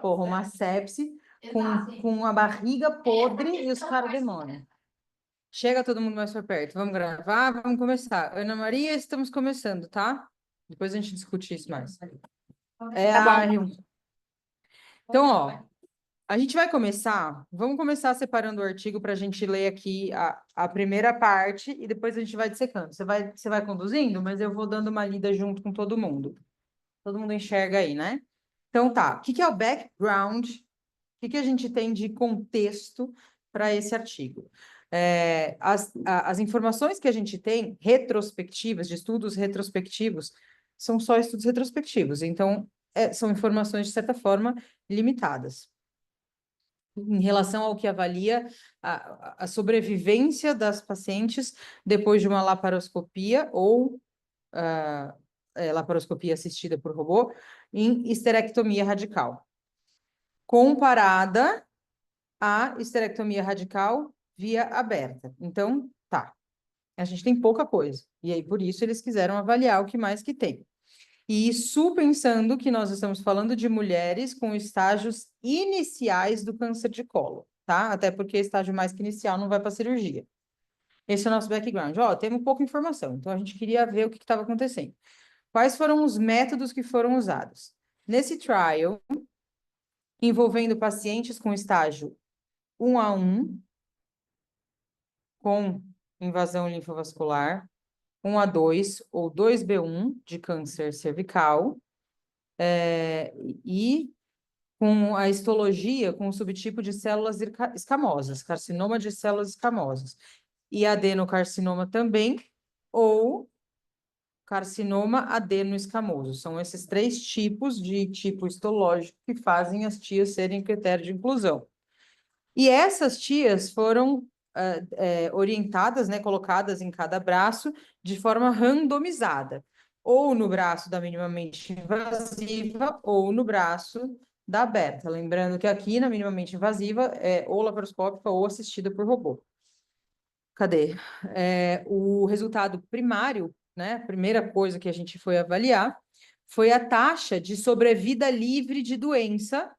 Porra, uma sepse com a barriga podre e os caras demoram. Chega todo mundo mais para perto. Vamos gravar, vamos começar. Ana Maria, estamos começando, tá? Depois a gente discute isso mais. Então, ó, a gente vai começar. Vamos começar separando o artigo para a gente ler aqui a primeira parte e depois a gente vai dissecando. Você vai conduzindo, mas eu vou dando uma lida junto com todo mundo. Todo mundo enxerga aí, né? Então, tá. O que é o background? O que a gente tem de contexto para esse artigo? As informações que a gente tem retrospectivas, de estudos retrospectivos, são só estudos retrospectivos. Então, são informações, de certa forma, limitadas em relação ao que avalia a sobrevivência das pacientes depois de uma laparoscopia ou laparoscopia assistida por robô em histerectomia radical, comparada à histerectomia radical via aberta. Então, tá. A gente tem pouca coisa. E aí, por isso, eles quiseram avaliar o que mais que tem. E isso pensando que nós estamos falando de mulheres com estágios iniciais do câncer de colo, tá? Até porque estágio mais que inicial não vai para cirurgia. Esse é o nosso background. Ó, temos pouca informação, então a gente queria ver o que estava acontecendo. Quais foram os métodos que foram usados? Nesse trial, envolvendo pacientes com estágio 1A1, com invasão linfovascular, 1A2 ou 2B1 de câncer cervical, e com a histologia com o subtipo de células escamosas, carcinoma de células escamosas, e adenocarcinoma também, ou carcinoma adenoescamoso. São esses três tipos de tipo histológico que fazem as tias serem critério de inclusão. E essas tias foram orientadas, né, colocadas em cada braço de forma randomizada, ou no braço da minimamente invasiva, ou no braço da aberta. Lembrando que aqui na minimamente invasiva é ou laparoscópica ou assistida por robô. Cadê? O resultado primário, né, a primeira coisa que a gente foi avaliar, foi a taxa de sobrevida livre de doença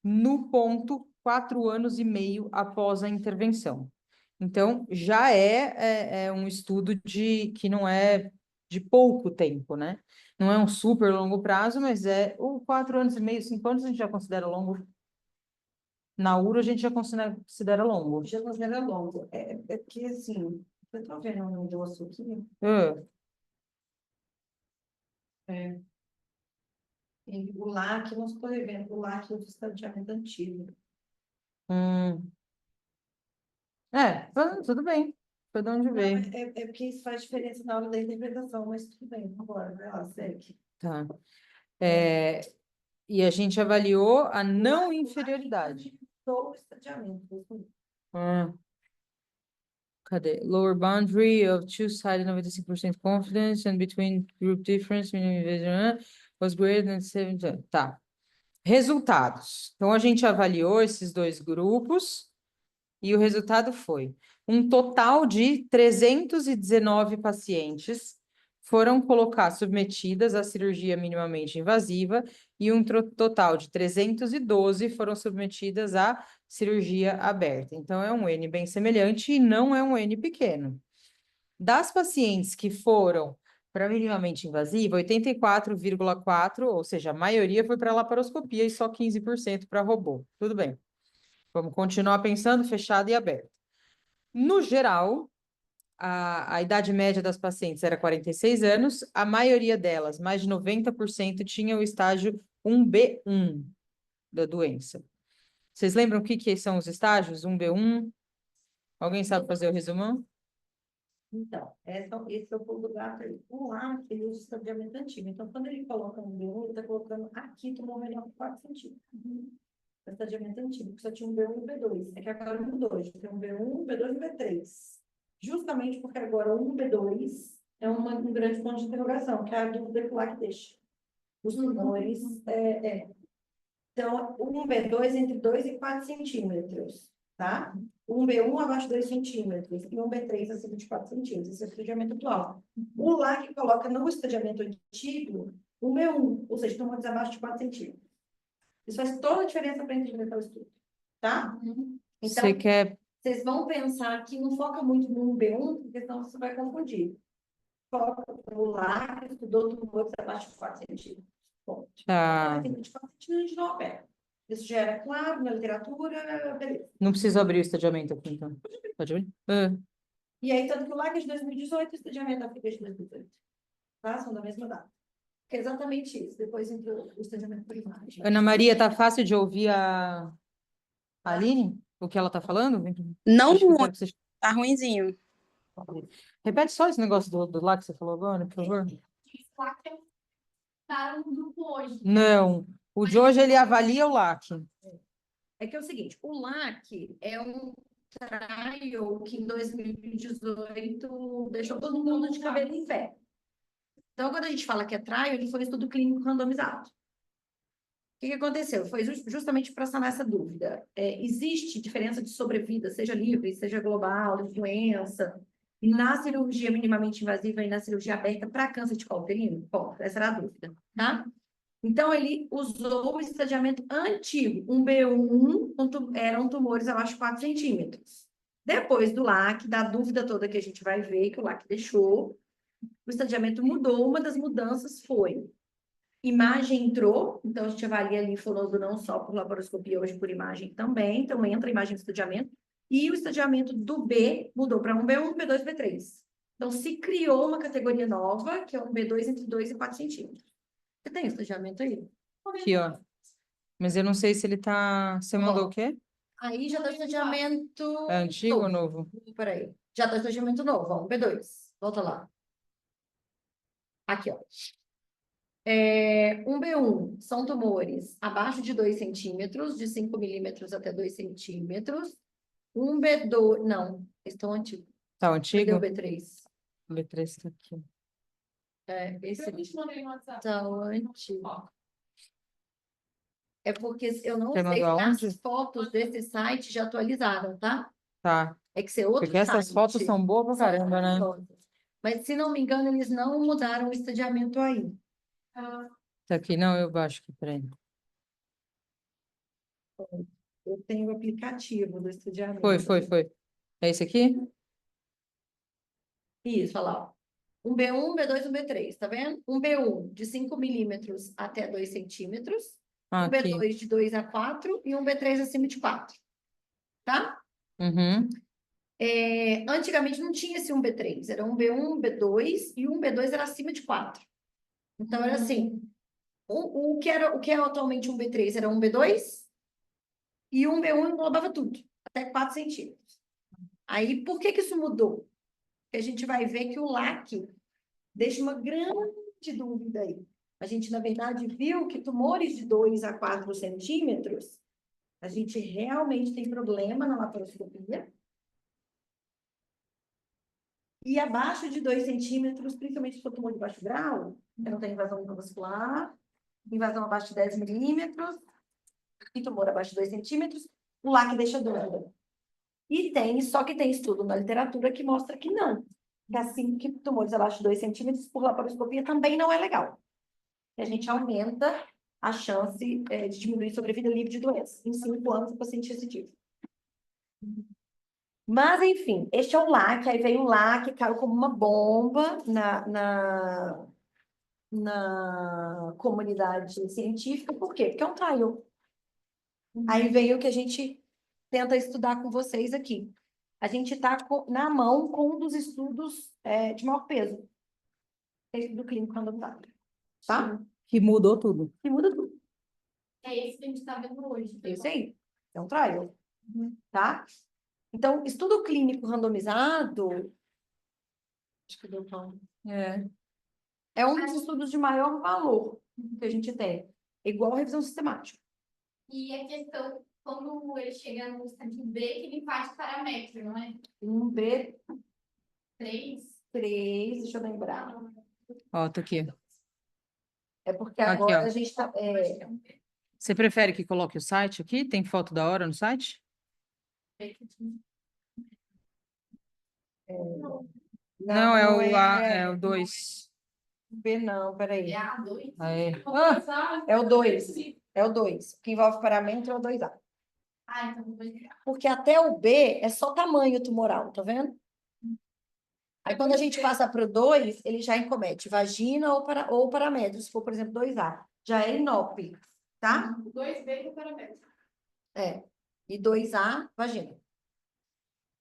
no ponto 4 anos e meio após a intervenção. Então, já é um estudo que não é de pouco tempo, né? Não é um super longo prazo, mas é o 4 anos e meio, 5 anos a gente já considera longo. Na URA a gente já considera longo. Já considera longo. É porque, assim, eu estou vendo um negócio aqui. É, e o LAC, não estou revendo, o LAC é o distanciamento antigo. Tudo bem. Foi de onde veio. É porque isso faz diferença na hora da interpretação, mas tudo bem, agora, vai lá, segue. Tá. E a gente avaliou a não inferioridade. Do distanciamento. Cadê? Lower boundary of two-sided 95% confidence and between group difference was greater than 7%. Tá. Resultados. Então, a gente avaliou esses dois grupos e o resultado foi um total de 319 pacientes foram submetidas à cirurgia minimamente invasiva e um total de 312 foram submetidas à cirurgia aberta. Então, é um N bem semelhante e não é um N pequeno. Das pacientes que foram para minimamente invasiva, 84,4%, ou seja, a maioria foi para laparoscopia e só 15% para robô. Tudo bem. Vamos continuar pensando fechado e aberto. No geral, a idade média das pacientes era 46 anos, a maioria delas, mais de 90%, tinha o estágio 1B1 da doença. Vocês lembram o que são os estágios 1B1? Alguém sabe fazer o resumão? Então, esse é o pulo do gato aí. O LAC, ele usa o estadiamento antigo. Então, quando ele coloca um B1, ele está colocando aqui, tomou melhor 4 centímetros. O estadiamento antigo, que só tinha um B1 e um B2. É que agora mudou, já tem um B1, um B2 e um B3. Justamente porque agora um B2 é um grande ponto de interrogação, que é a dúvida que o LAC deixa. Os tumores, Então, um B2 entre 2 e 4 centímetros, tá? Um B1 abaixo de 2 centímetros e um B3 acima de 4 centímetros. Esse é o estadiamento atual. O LAC coloca no estadiamento antigo Um B1, ou seja, tumores abaixo de 4 centímetros. Isso faz toda a diferença para a gente inventar o estudo, tá? Então, Você quer... vocês vão pensar que não foca muito no B1, porque senão você vai confundir. Foca no lá, que estudou tumores abaixo de 4 centímetros. Bom, Tá. acima de 4 centímetros, a gente não opera. Isso já era claro na literatura, beleza. Não preciso abrir o estadiamento aqui, então. Pode abrir? Ah, E aí, tanto que o LAC é de 2018 e o estadiamento da FICA é de 2018. Tá? São da mesma data. Que é exatamente isso. Depois entrou o estadiamento por imagem. Ana Maria, tá fácil de ouvir a Aline? O que ela tá falando? Não Acho que eu muito, quero que você... tá ruinzinho. Repete só esse negócio do lá que você falou agora, por favor. Tá no grupo hoje. Não. O de hoje, ele avalia o LAC. É que é o seguinte, o LAC é um trial que em 2018 deixou todo mundo de cabelo em pé. Então, quando a gente fala que é trial, ele foi um estudo clínico randomizado. O que aconteceu? Foi justamente para sanar essa dúvida. Existe diferença de sobrevida, seja livre, seja global, de doença, na cirurgia minimamente invasiva e na cirurgia aberta para câncer de colo uterino? Bom, essa era a dúvida, tá? Então, ele usou o estadiamento antigo, um B1, eram tumores abaixo de 4 centímetros. Depois do LAC, da dúvida toda que a gente vai ver, que o LAC deixou, o estadiamento mudou. Uma das mudanças foi imagem entrou, então a gente avalia linfonodo não só por laparoscopia, hoje por imagem também, então entra a imagem do estadiamento, e o estadiamento do B mudou para um B1, B2, B3. Então, se criou uma categoria nova, que é um B2 entre 2 e 4 centímetros. Você tem estadiamento aí? Aqui, ó. Mas eu não sei se ele tá... Você mandou o quê? Aí já dá estadiamento... É antigo ou novo? Peraí. Já dá estadiamento novo, ó, um B2. Volta lá. Aqui, ó. Um B1 são tumores abaixo de 2 centímetros, de 5 milímetros até 2 centímetros. Um B2, não, estão antigos. Tá Cadê antigo? o B3? O B3 tá aqui. Esse Eu te mandei no WhatsApp. tá antigo. É porque eu não Você sei se mandou aonde? as fotos desse site já atualizaram, tá? Tá. É que ser outro Porque essas site. fotos são boas pra caramba, né? Mas, se não me engano, eles não mudaram o estadiamento aí. Ah, Tá aqui, não, eu acho que, peraí. Eu tenho o aplicativo do estadiamento. Foi. É esse aqui? Isso, olha lá. Um B1, B2 e um B3, tá vendo? Um B1 de 5 milímetros até 2 centímetros. Ah, Um aqui. B2 de 2 a 4 e um B3 acima de 4. Tá? Uhum. Antigamente não tinha esse um B3. Era um B1, um B2 e um B2 era acima de 4. Então, era assim. O que é atualmente um B3 era um B2 e um B1 englobava tudo, até 4 centímetros. Aí, por que isso mudou? Porque a gente vai ver que o LAC deixa uma grande dúvida aí. A gente, na verdade, viu que tumores de 2 a 4 centímetros, a gente realmente tem problema na laparoscopia. E abaixo de 2 centímetros, principalmente se for tumor de baixo grau, não tem invasão intravascular, invasão abaixo de 10 milímetros, e tumor abaixo de 2 centímetros, o LAC deixa dúvida. Só que tem estudo na literatura que mostra que não. Que assim, que tumores abaixo de 2 centímetros por laparoscopia também não é legal. E a gente aumenta a chance de diminuir sobrevida livre de doença. Em 5 anos, o paciente recidivo. Mas, enfim, este é o LAC. Aí veio o LAC, caiu como uma bomba na comunidade científica. Por quê? Porque é um trial. Aí veio o que a gente tenta estudar com vocês aqui. A gente está na mão com um dos estudos de maior peso. Esse do clínico randomizado. Tá? Que mudou tudo. E muda tudo. é esse que a gente está vendo hoje. É isso aí. É um trial. Tá? Então, estudo clínico randomizado. Acho que deu pra... É um dos estudos de maior valor que a gente tem. É igual a revisão sistemática. E a questão, quando ele chega no estágio B, que ele faz parâmetro, não é? Um B3, 3. deixa eu lembrar. Ó, tá aqui. É porque Aqui, agora ó. a gente está. Você prefere que coloque o site aqui? Tem foto da hora no site? Não, é o 2. B não, peraí. É A2. Aí. É o 2. É o 2. O que envolve paramento é o 2A. Ah, então vou ver. Porque até o B é só tamanho tumoral, tá vendo? Aí quando a gente passa para o 2, ele já incomete vagina ou paramétrio, se for, por exemplo, 2A. Já é INOP, tá? 2B no paramétrico. É. E 2A, vagina. O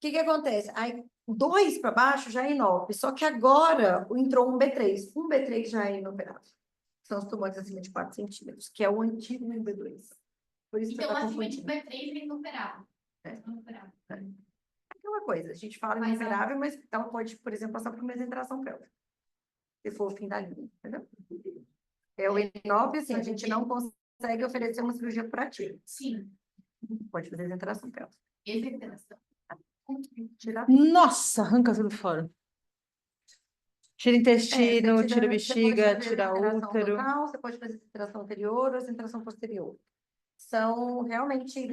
que que acontece? Aí, 2 para baixo já é INOP, só que agora entrou um B3. Um B3 já é inoperável. São os tumores acima de 4 centímetros, que é o antigo B2. Por isso que você Então, está acima de confundindo. B3 é inoperável. É. Inoperável. Aquela coisa, a gente fala Mas inoperável, mas ela pode, por exemplo, passar por mesenterização pélvica, se for o fim da linha, entendeu? É o INOP, assim, a gente não consegue oferecer uma cirurgia para ti. Sim. Pode fazer mesenterização pélvica. Exenteração. Tirar Nossa, arranca tudo fora. Tira intestino, você tira pode bexiga, fazer tira centração útero. total, você pode fazer centração anterior ou centração posterior. São realmente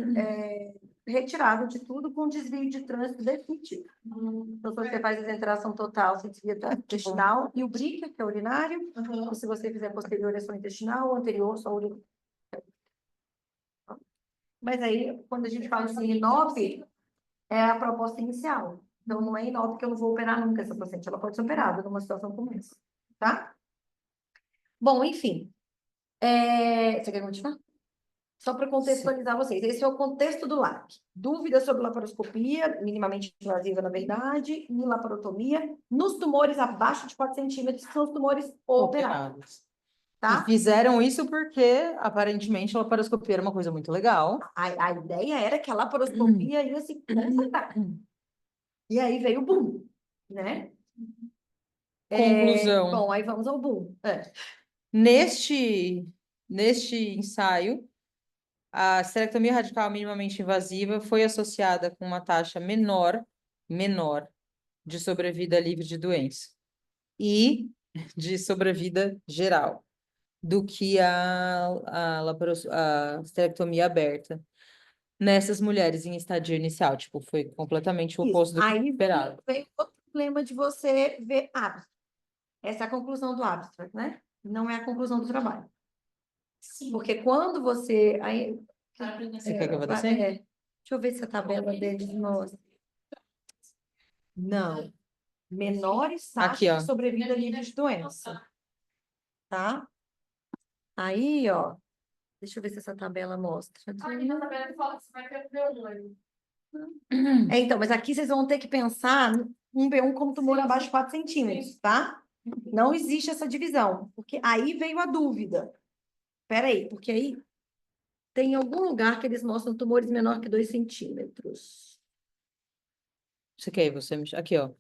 retirado de tudo com desvio de trânsito definitivo. Então, se você faz a centração total, você desvia intestinal e o BRICA, que é urinário, ou se você fizer posterior, é só intestinal, ou anterior, só urinário. Mas aí, quando a gente fala assim, INOP, é a proposta inicial. Então, não é INOP que eu não vou operar nunca essa paciente. Ela pode ser operada numa situação como essa, tá? Bom, enfim. Você quer continuar? Só para contextualizar vocês. Esse é o contexto do LAC. Dúvidas sobre laparoscopia, minimamente invasiva, na verdade, e laparotomia, nos tumores abaixo de 4 centímetros, que são os tumores operáveis, E tá? fizeram isso porque, aparentemente, a laparoscopia era uma coisa muito legal. A ideia era que a laparoscopia ia se consertar. E aí veio o boom, né? Conclusão. Bom, aí vamos ao boom. Neste ensaio, a esterectomia radical minimamente invasiva foi associada com uma taxa menor de sobrevida livre de doença e de sobrevida geral do que a esterectomia aberta nessas mulheres em estadio inicial. Tipo, foi completamente o Isso. oposto do que Aí esperado. vem outro problema de você ver abstract. Essa é a conclusão do abstract, né? Não é a conclusão do trabalho. Sim. Porque quando você... Aí, Você quer que eu vá descer? deixa eu ver se a tabela deles mostra. Não. Menores Aqui, taxas ó. de sobrevida livre de doença. Tá? Aí, ó. Deixa eu ver se essa tabela mostra. Aqui na tabela fala que você vai ter um B1. Então, mas aqui vocês vão ter que pensar um B1 como tumor abaixo de 4 centímetros, tá? Não existe essa divisão, porque aí veio a dúvida. Peraí, porque aí tem algum lugar que eles mostram tumores menor que 2 centímetros. Você quer? Aqui, ó.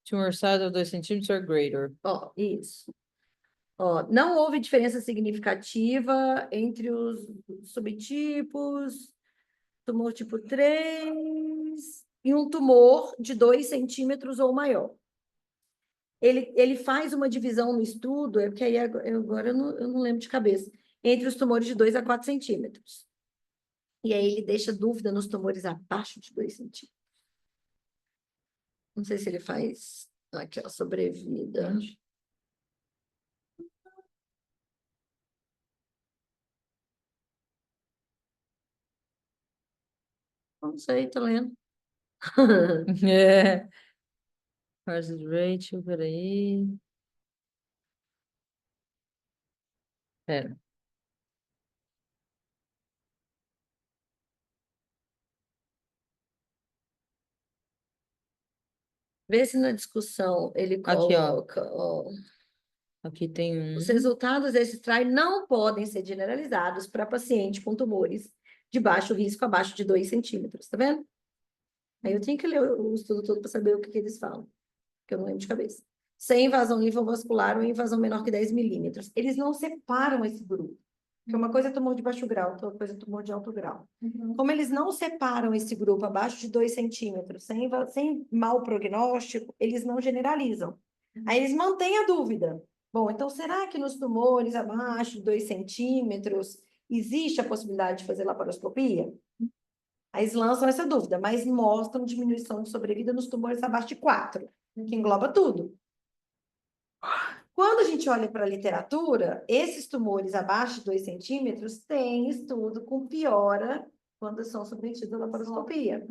Tumor size of 2 centímetros or greater. Ó, isso. Ó, não houve diferença significativa entre os subtipos, tumor tipo 3 e um tumor de 2 centímetros ou maior. Ele faz uma divisão no estudo, é porque aí agora eu não lembro de cabeça, entre os tumores de 2 a 4 centímetros. E aí ele deixa dúvida nos tumores abaixo de 2 centímetros. Não sei se ele faz aqui, ó, sobrevida. Não sei, tô lendo. É. Hazard ratio, peraí. Pera. Vê se na discussão ele Aqui, ó. coloca, ó, Aqui tem os um. resultados desse trial não podem ser generalizados para paciente com tumores de baixo risco, abaixo de 2 centímetros, tá vendo? Aí eu tinha que ler o estudo todo para saber o que eles falam, que eu não lembro de cabeça. Sem invasão linfovascular ou invasão menor que 10 milímetros. Eles não separam esse grupo. Porque uma coisa é tumor de baixo grau, outra coisa é tumor de alto grau. Como eles não separam esse grupo abaixo de 2 centímetros, sem mau prognóstico, eles não generalizam. Aí eles mantêm a dúvida. Bom, então será que nos tumores abaixo de 2 centímetros existe a possibilidade de fazer laparoscopia? Aí eles lançam essa dúvida, mas mostram diminuição de sobrevida nos tumores abaixo de 4, que engloba tudo. Quando a gente olha para a literatura, esses tumores abaixo de 2 centímetros têm estudo com piora quando são submetidos à laparoscopia.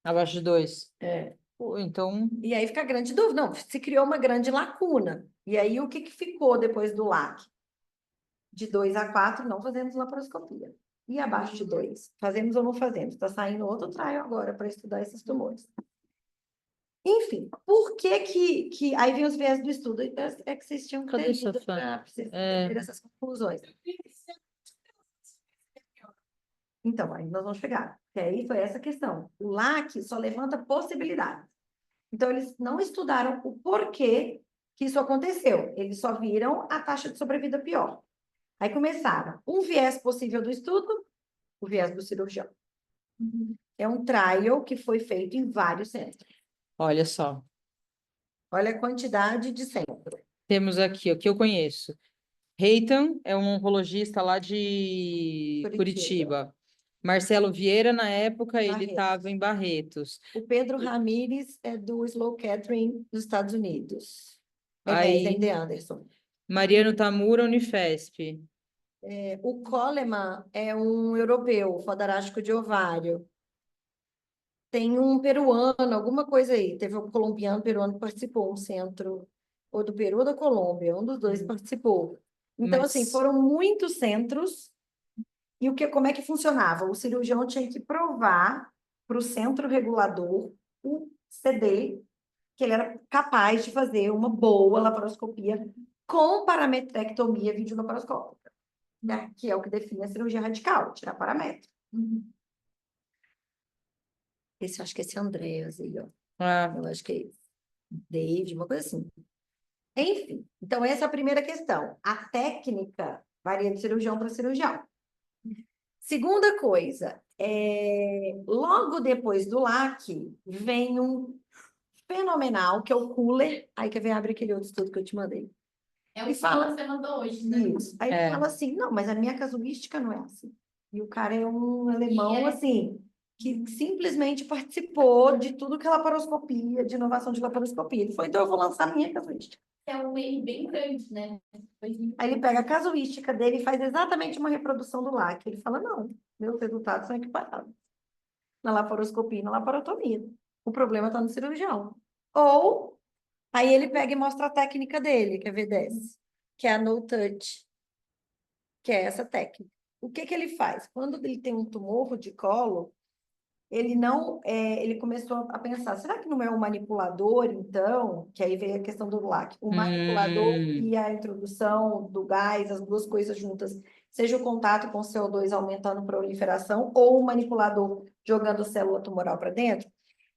Abaixo de 2. É. Pô, então, E aí fica a grande dúvida. Não, se criou uma grande lacuna. E aí, o que que ficou depois do LAC? De 2 a 4, não fazemos laparoscopia. E abaixo de 2, fazemos ou não fazemos? Está saindo outro trial agora para estudar esses tumores. Enfim, por que que... Aí vem os viés do estudo. É que vocês tinham que Cadê ter essa lido fã? para vocês É. terem essas conclusões. Então, aí nós vamos chegar. Que aí foi essa questão. O LAC só levanta possibilidades. Então, eles não estudaram o porquê que isso aconteceu. Eles só viram a taxa de sobrevida pior. Aí começaram. Um viés possível do estudo, o viés do cirurgião. É um trial que foi feito em vários centros. olha só. Olha a quantidade de centros. Temos aqui, o que eu conheço. Reitan é um oncologista lá de Curitiba. Marcelo Vieira, na época, ele Barretos. estava em Barretos. O Pedro Ramírez é do Slow Catering dos Estados Unidos. Aí- MD Anderson. Mariano Tamura, Unifesp. O Coleman é um europeu, fodarástico de ovário. Tem um peruano, alguma coisa aí. Teve um colombiano, peruano que participou, um centro, ou do Peru ou da Colômbia, um dos dois participou. Então, Mas- assim, foram muitos centros. E como é que funcionava? O cirurgião tinha que provar para o centro regulador, o CD, que ele era capaz de fazer uma boa laparoscopia com parametrectomia videolaparoscópica, né? Que é o que define a cirurgia radical, tirar parametro. Esse, acho que esse é Andréas aí, ó. Ah, Eu acho que é esse. David, uma coisa assim. Enfim, então essa é a primeira questão. A técnica varia de cirurgião para cirurgião. Segunda coisa, logo depois do LAC, vem um fenomenal, que é o Cooler. Aí quer ver, abre aquele outro estudo que eu te mandei. É o E que fala- você mandou hoje, né? Isso. Aí ele É. fala assim, não, mas a minha casuística não é assim. E o cara é um alemão, assim, que simplesmente participou de tudo que é laparoscopia, de inovação de laparoscopia. Ele falou, então eu vou lançar a minha casuística. É um N bem grande, né? Aí ele pega a casuística dele e faz exatamente uma reprodução do LAC. Ele fala, não, meus resultados são equiparados. Na laparoscopia e na laparotomia. O problema está no cirurgião. Ou, aí ele pega e mostra a técnica dele, que é V10, que é a no touch, que é essa técnica. O que que ele faz? Quando ele tem um tumor de colo, ele não, ele começou a pensar, será que não é um manipulador, então? Que aí veio a questão do LAC. O manipulador e a introdução do gás, as duas coisas juntas, seja o contato com o CO2 aumentando a proliferação, ou o manipulador jogando célula tumoral para dentro.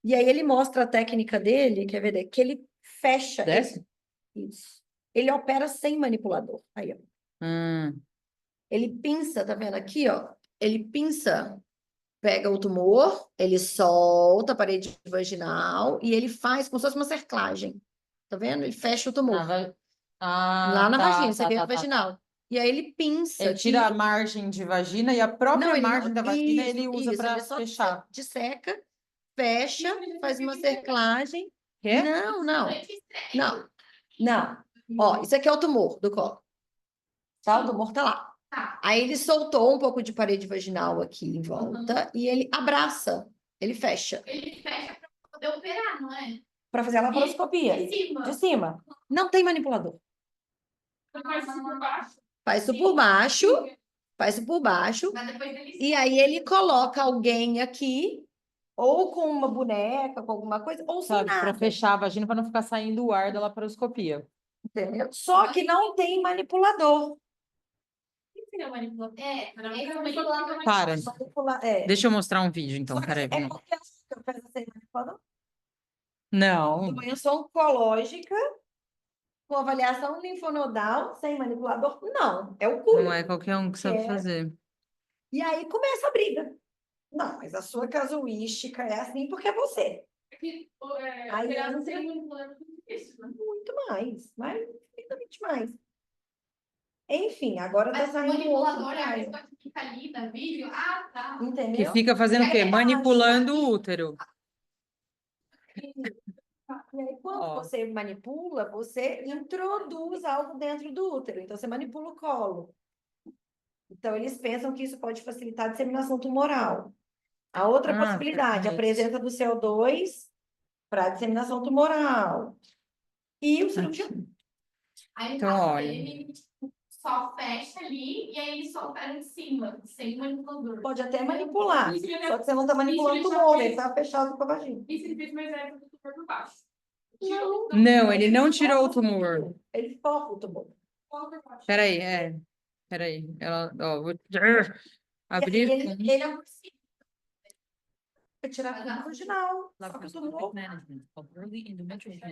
E aí ele mostra a técnica dele, quer ver, que ele fecha. Desce? Isso. Ele opera sem manipulador. Aí, ó. Hum. Ele pinça, tá vendo aqui, ó? Ele pinça, pega o tumor, ele solta a parede vaginal e ele faz como se fosse uma cerclagem. Tá vendo? Ele fecha o tumor. Lá na vagina, você vê a vaginal. E aí ele pinça. Ele tira a margem de vagina e a própria Não, ele margem não- da vagina isso, ele usa isso, para ele só fechar. disseca, fecha, faz uma cerclagem. Quê? Não, não. Não, não. Ó, isso aqui é o tumor do colo. Tá? O tumor tá lá. Tá. Aí ele soltou um pouco de parede vaginal aqui em volta e ele abraça, ele fecha. Ele fecha para poder operar, não é? Para fazer a laparoscopia. De cima. De cima. Não tem manipulador. Faz isso por baixo. Faz isso por baixo, faz isso por baixo. Mas depois ele E aí ele coloca alguém aqui, ou com uma boneca, com alguma coisa, ou sem Sabe, para nada. fechar a vagina para não ficar saindo o ar da laparoscopia. Entendeu? Só que não tem manipulador. O que seria o manipulador? Esse é o manipulador. Para, É. deixa eu mostrar um vídeo então, Só que peraí. é vamos. porque eu penso sem manipulador. Não, Doença oncológica com avaliação linfonodal sem manipulador? Não, é o não cúlero. é qualquer um que sabe É. fazer. E aí começa a briga. Não, mas a sua casuística é assim porque é você. Aí Operar entra- sem manipulador é muito difícil, né? Muito mais, mas infinitamente mais. Enfim, agora tá Mas o saindo outro manipulador é a trial. pessoa que fica ali no vídeo. Ah, tá. Que Entendeu? fica fazendo o quê? Aí, Manipulando o útero. E aí, quando Ó. você manipula, você introduz algo dentro do útero. Então, você manipula o colo. Então, eles pensam que isso pode facilitar a disseminação tumoral. A outra possibilidade, a presença do CO2 para disseminação tumoral. E o cirurgião. Aí, no Então, caso olha. dele, ele tipo, só fecha ali e aí ele só opera de cima, sem manipulador. Pode até manipular. Isso, ele- Só que você não está manipulando o isso ele já tumor, fez. ele está fechado com a vagina. E se ele fez mais leve do tumor por baixo? Não, ele não tirou o tumor. Ele foca o tumor. Peraí, peraí. Ela, ó, vou abrir. Ele é por cima. Vai tirar tudo marginal. Só que o tumor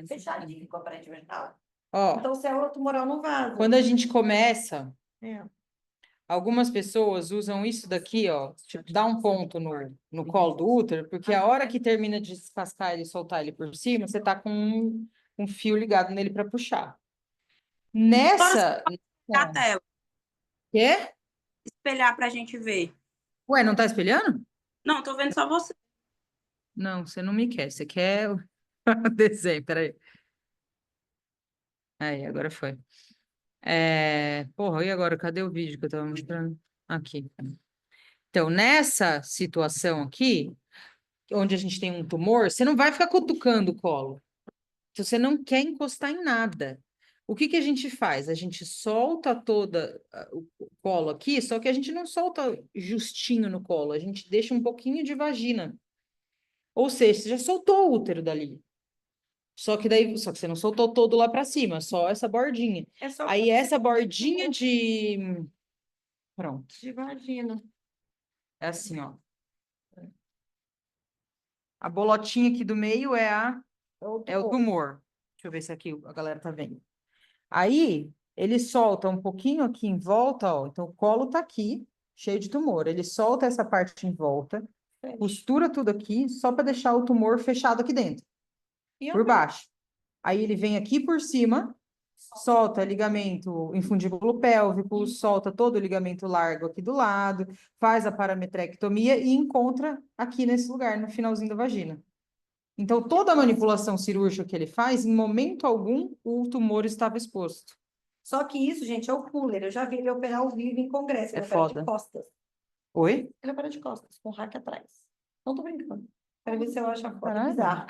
fechadinho com a parede vaginal. Ó, Então, célula tumoral não vaza. quando a gente começa, É. algumas pessoas usam isso daqui, ó, tipo, dá um ponto no colo do útero, porque a hora que termina de descascar ele e soltar ele por cima, você tá com um fio ligado nele para puxar. Nessa. A tela, Quê? espelhar pra gente ver. Ué, não tá espelhando? Não, tô vendo só você. Não, você não me quer, você quer o desenho, peraí. Aí, agora foi. Porra, e agora? Cadê o vídeo que eu tava mostrando? Aqui. Então, nessa situação aqui, onde a gente tem um tumor, você não vai ficar cutucando o colo. Então, você não quer encostar em nada. O que que a gente faz? A gente solta toda o colo aqui, só que a gente não solta justinho no colo, a gente deixa um pouquinho de vagina. Ou seja, você já soltou o útero dali. Só que você não soltou todo lá para cima, só essa bordinha. É só Aí essa bordinha de... Pronto. de vagina. É assim, ó. A bolotinha aqui do meio é o tumor. Deixa eu ver se aqui a galera tá vendo. Aí, ele solta um pouquinho aqui em volta, ó. Então, o colo tá aqui, cheio de tumor. Ele solta essa parte em volta, costura tudo aqui, só para deixar o tumor fechado aqui dentro, por baixo. Aí, ele vem aqui por cima, solta ligamento infundíbulo pélvico, solta todo o ligamento largo aqui do lado, faz a parametrectomia e encontra aqui nesse lugar, no finalzinho da vagina. Então, toda a manipulação cirúrgica que ele faz, em momento algum, o tumor estava exposto. Só que isso, gente, é o cooler. Eu já vi ele operar ao vivo em congresso. É Ele opera foda. de costas. Oi? Ele opera de costas, com o rack atrás. Não tô brincando. Quero ver se eu acho a foto Caralho. bizarra.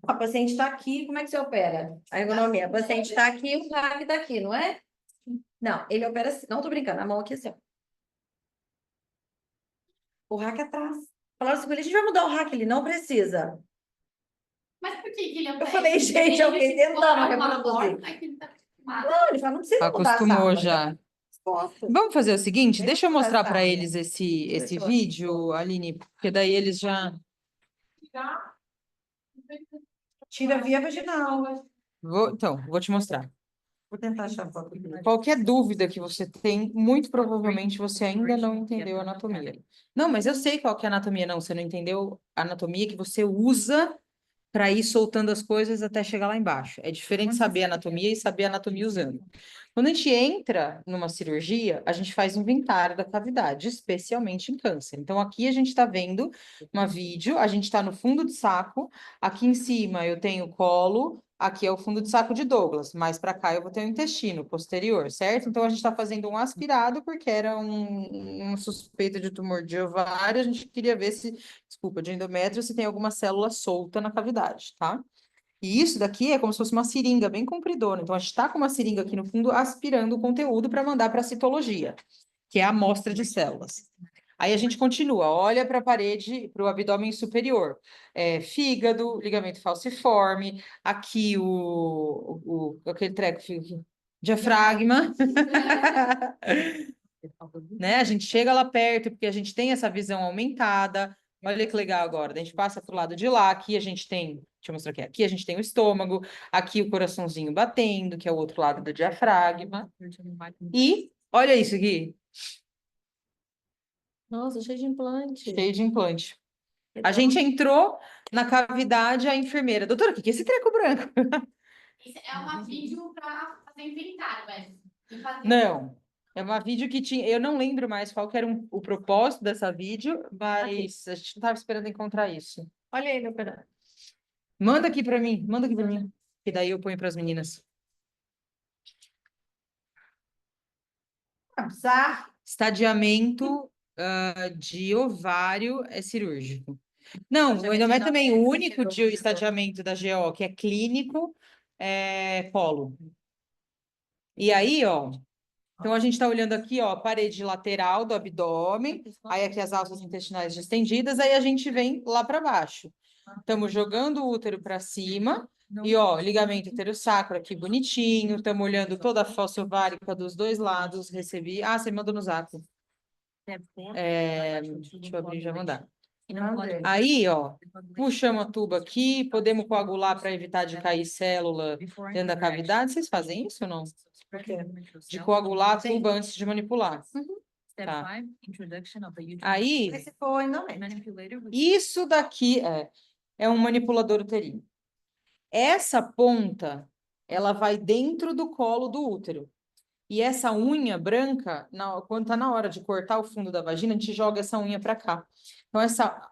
A paciente está aqui, como é que você opera? A ergonomia. A paciente está aqui, o rack está aqui, não é? Não, ele opera assim. Não tô brincando, a mão aqui assim, ó. O rack atrás. Falaram assim, a gente vai mudar o rack, ele não precisa. Mas por que que ele Eu falei, gente, alguém tentando reproduzir. Não, ele fala, não precisa mudar a Acostumou sala. já. Costas. Vamos fazer o seguinte, deixa eu mostrar para Engraçado. eles esse Deixa eu- vídeo, Aline, porque daí eles já... Tira via vaginal. Vou te mostrar. Vou tentar achar a foto aqui. Qualquer dúvida que você tem, muito provavelmente você ainda não entendeu a anatomia. Não, mas eu sei qual que é a anatomia. Não, você não entendeu a anatomia que você usa para ir soltando as coisas até chegar lá embaixo. É diferente saber a anatomia e saber a anatomia usando. Quando a gente entra numa cirurgia, a gente faz inventário da cavidade, especialmente em câncer. Então, aqui a gente está vendo uma vídeo, a gente está no fundo de saco, aqui em cima eu tenho o colo, aqui é o fundo de saco de Douglas, mais para cá eu vou ter o intestino posterior, certo? Então, a gente está fazendo um aspirado, porque era um suspeito de tumor de ovário, a gente queria ver se, desculpa, de endométrio, se tem alguma célula solta na cavidade, tá? E isso daqui é como se fosse uma seringa bem compridona. Então, a gente está com uma seringa aqui no fundo aspirando o conteúdo para mandar para a citologia, que é a amostra de células. Aí a gente continua, olha para a parede, para o abdômen superior. Fígado, ligamento falciforme, aqui aquele treco, diafragma. Né? A gente chega lá perto, porque a gente tem essa visão aumentada. Olha que legal agora. A gente passa para o lado de lá, aqui a gente tem, deixa eu mostrar aqui, aqui a gente tem o estômago, aqui o coraçãozinho batendo, que é o outro lado do diafragma. E olha isso aqui, Nossa, cheio de implante. cheio de implante. A gente entrou na cavidade, a enfermeira, doutora, o que é esse treco branco? Isso é uma vídeo para fazer inventário, velho. Não, é uma vídeo que tinha, eu não lembro mais qual que era o propósito dessa vídeo, mas a gente não estava esperando encontrar isso. Olha ele operando. Manda aqui para mim, manda aqui para mim. que daí eu ponho para as meninas. Bizarro. Estadiamento de ovário é cirúrgico. Não, o Estadiamento endomé não também, é o único de cirúrgico. estadiamento da GO, que é clínico, é colo. E aí, ó, então a gente está olhando aqui, ó, parede lateral do abdômen, aí aqui as alças intestinais distendidas, aí a gente vem lá para baixo. Estamos jogando o útero para cima, e ó, ligamento interossacro aqui bonitinho, estamos olhando toda a fossa ovárica dos dois lados, recebi. Ah, você mandou no zap. Deixa eu abrir e já mandar. Aí, ó, puxamos a tuba aqui, podemos coagular para evitar de cair célula dentro da cavidade. Vocês fazem isso ou não? De coagular a tuba antes de manipular. Tá. Aí, Esse foi, não é? isso daqui é um manipulador uterino. Essa ponta, ela vai dentro do colo do útero. E essa unha branca, quando tá na hora de cortar o fundo da vagina, a gente joga essa unha para cá. Então,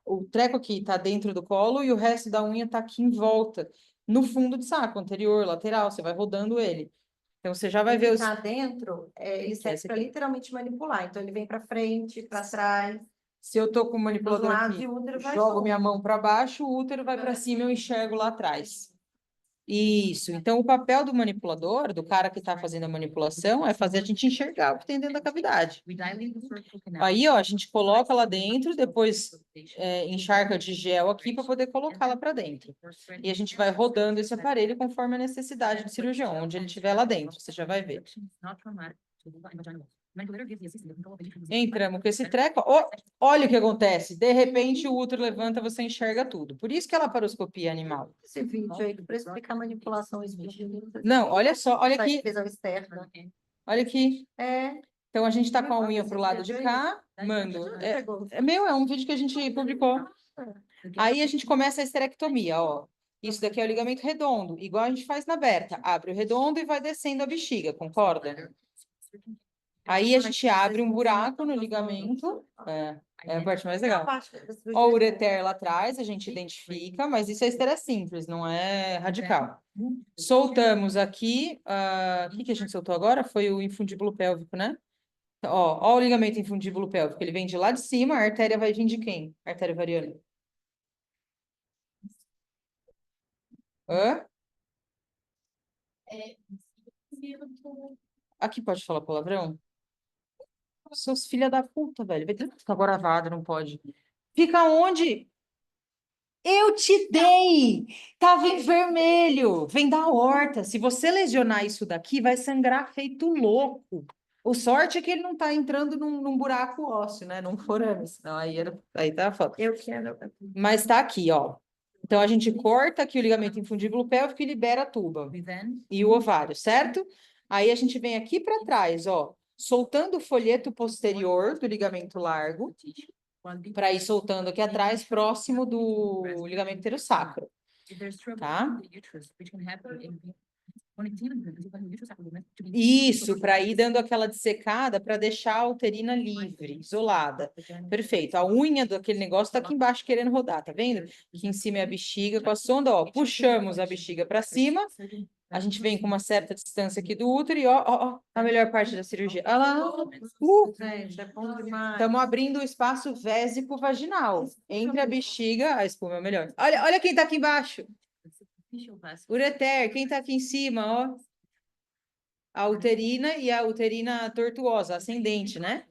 o treco aqui tá dentro do colo e o resto da unha tá aqui em volta, no fundo do saco, anterior, lateral, você vai rodando ele. Então, você já vai ver Ele os... tá dentro, ele serve esse para aqui. literalmente manipular. Então, ele vem para frente, para trás, Se eu tô com o dos manipulador lados aqui, e o útero vai jogo solto. minha mão para baixo, o útero vai para cima, eu enxergo lá atrás. Isso. Então, o papel do manipulador, do cara que está fazendo a manipulação, é fazer a gente enxergar o que tem dentro da cavidade. Aí, ó, a gente coloca lá dentro, depois encharca de gel aqui para poder colocar lá para dentro. E a gente vai rodando esse aparelho conforme a necessidade do cirurgião, onde ele estiver lá dentro, você já vai ver. Entramos com esse treco. Olha o que acontece. De repente, o útero levanta, você enxerga tudo. Por isso que é laparoscopia animal. Esse vídeo aí para explicar manipulação esdrúxula. Não, olha só, olha aqui. Visão externa. Olha aqui. É. Então, a gente está com a unha para o lado de cá. Mando. É um vídeo que a gente publicou. Aí a gente começa a esterectomia, ó. Isso daqui é o ligamento redondo, igual a gente faz na Berta. Abre o redondo e vai descendo a bexiga, concorda? Aí a gente abre um buraco no ligamento. É a parte mais legal. Ó, o ureter lá atrás, a gente identifica, mas isso é esteira simples, não é radical. Soltamos aqui. O que a gente soltou agora? Foi o infundíbulo pélvico, né? Ó o ligamento infundíbulo pélvico. Ele vem de lá de cima, a artéria vai vir de quem? Artéria variana. Hã? Aqui pode falar palavrão? Seus filha da puta, velho. Vai ter que ficar gravado, não pode. Fica onde? Eu te dei! Tava em vermelho. Vem da horta. Se você lesionar isso daqui, vai sangrar feito louco. O sorte é que ele não tá entrando num buraco ósseo, né? Num forame. Senão aí tá foda. Eu quero. Mas tá aqui, ó. Então, a gente corta aqui o ligamento infundíbulo pélvico e libera a tuba. E o ovário, certo? Aí, a gente vem aqui para trás, ó. Soltando o folheto posterior do ligamento largo, para ir soltando aqui atrás, próximo do ligamento interossacro. Tá? Isso, para ir dando aquela dissecada para deixar a uterina livre, isolada. Perfeito. A unha daquele negócio está aqui embaixo querendo rodar, tá vendo? Aqui em cima é a bexiga com a sonda, ó. Puxamos a bexiga para cima. A gente vem com uma certa distância aqui do útero e ó, a melhor parte da cirurgia. Olha lá. Gente, é bom demais. Estamos abrindo o espaço vésico-vaginal. Entre a bexiga, a espuma é o melhor. Olha quem tá aqui embaixo. Ureter, quem tá aqui em cima, ó. A uterina e a uterina tortuosa, ascendente, né?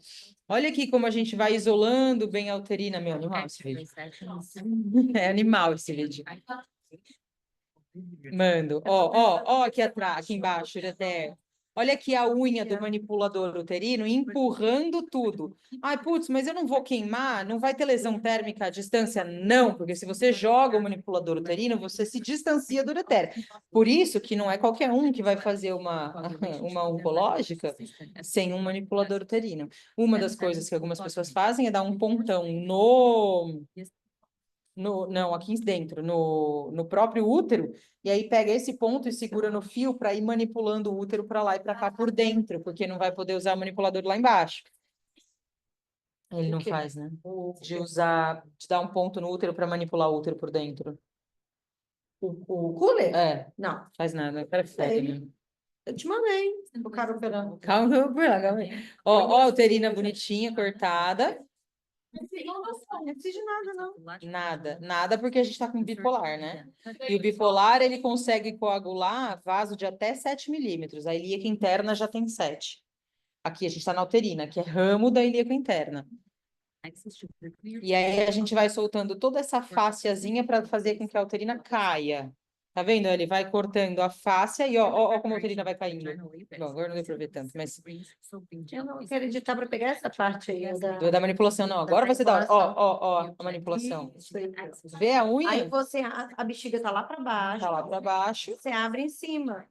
Olha aqui como a gente vai isolando bem a uterina, meu, animal esse vídeo. É animal esse vídeo. Mando. Ó aqui atrás, aqui embaixo, ureter. Olha aqui a unha do manipulador uterino empurrando tudo. Ai, putz, mas eu não vou queimar, não vai ter lesão térmica à distância? Não, porque se você joga o manipulador uterino, você se distancia do ureter. Por isso que não é qualquer um que vai fazer uma oncológica sem um manipulador uterino. Uma das coisas que algumas pessoas fazem é dar um pontão não, aqui dentro, no próprio útero, e aí pega esse ponto e segura no fio para ir manipulando o útero para lá e para cá por dentro, porque não vai poder usar o manipulador lá embaixo. Ele não faz, né? De dar um ponto no útero para manipular o útero por dentro. O cooler? É, Não, faz nada, perfeito. Sei. eu te mandei. O cara operando. Calma, eu vou por lá, calma aí. Ó, a uterina bonitinha, cortada. Não precisa de nada, não. Nada, porque a gente tá com bipolar, né? E o bipolar, ele consegue coagular vaso de até 7 milímetros. A ilíaca interna já tem 7. Aqui a gente tá na uterina, que é ramo da ilíaca interna. E aí a gente vai soltando toda essa fásciazinha para fazer com que a uterina caia. Tá vendo? Ele vai cortando a fáscia e ó como a uterina vai caindo. Bom, agora não deu pra ver tanto, mas Eu não quero editar para pegar essa parte aí. da manipulação não. Agora você dá, ó, a manipulação. Isso aí. Vê a Aí unha? você, a bexiga tá lá para baixo. Tá lá para baixo. Você abre em cima.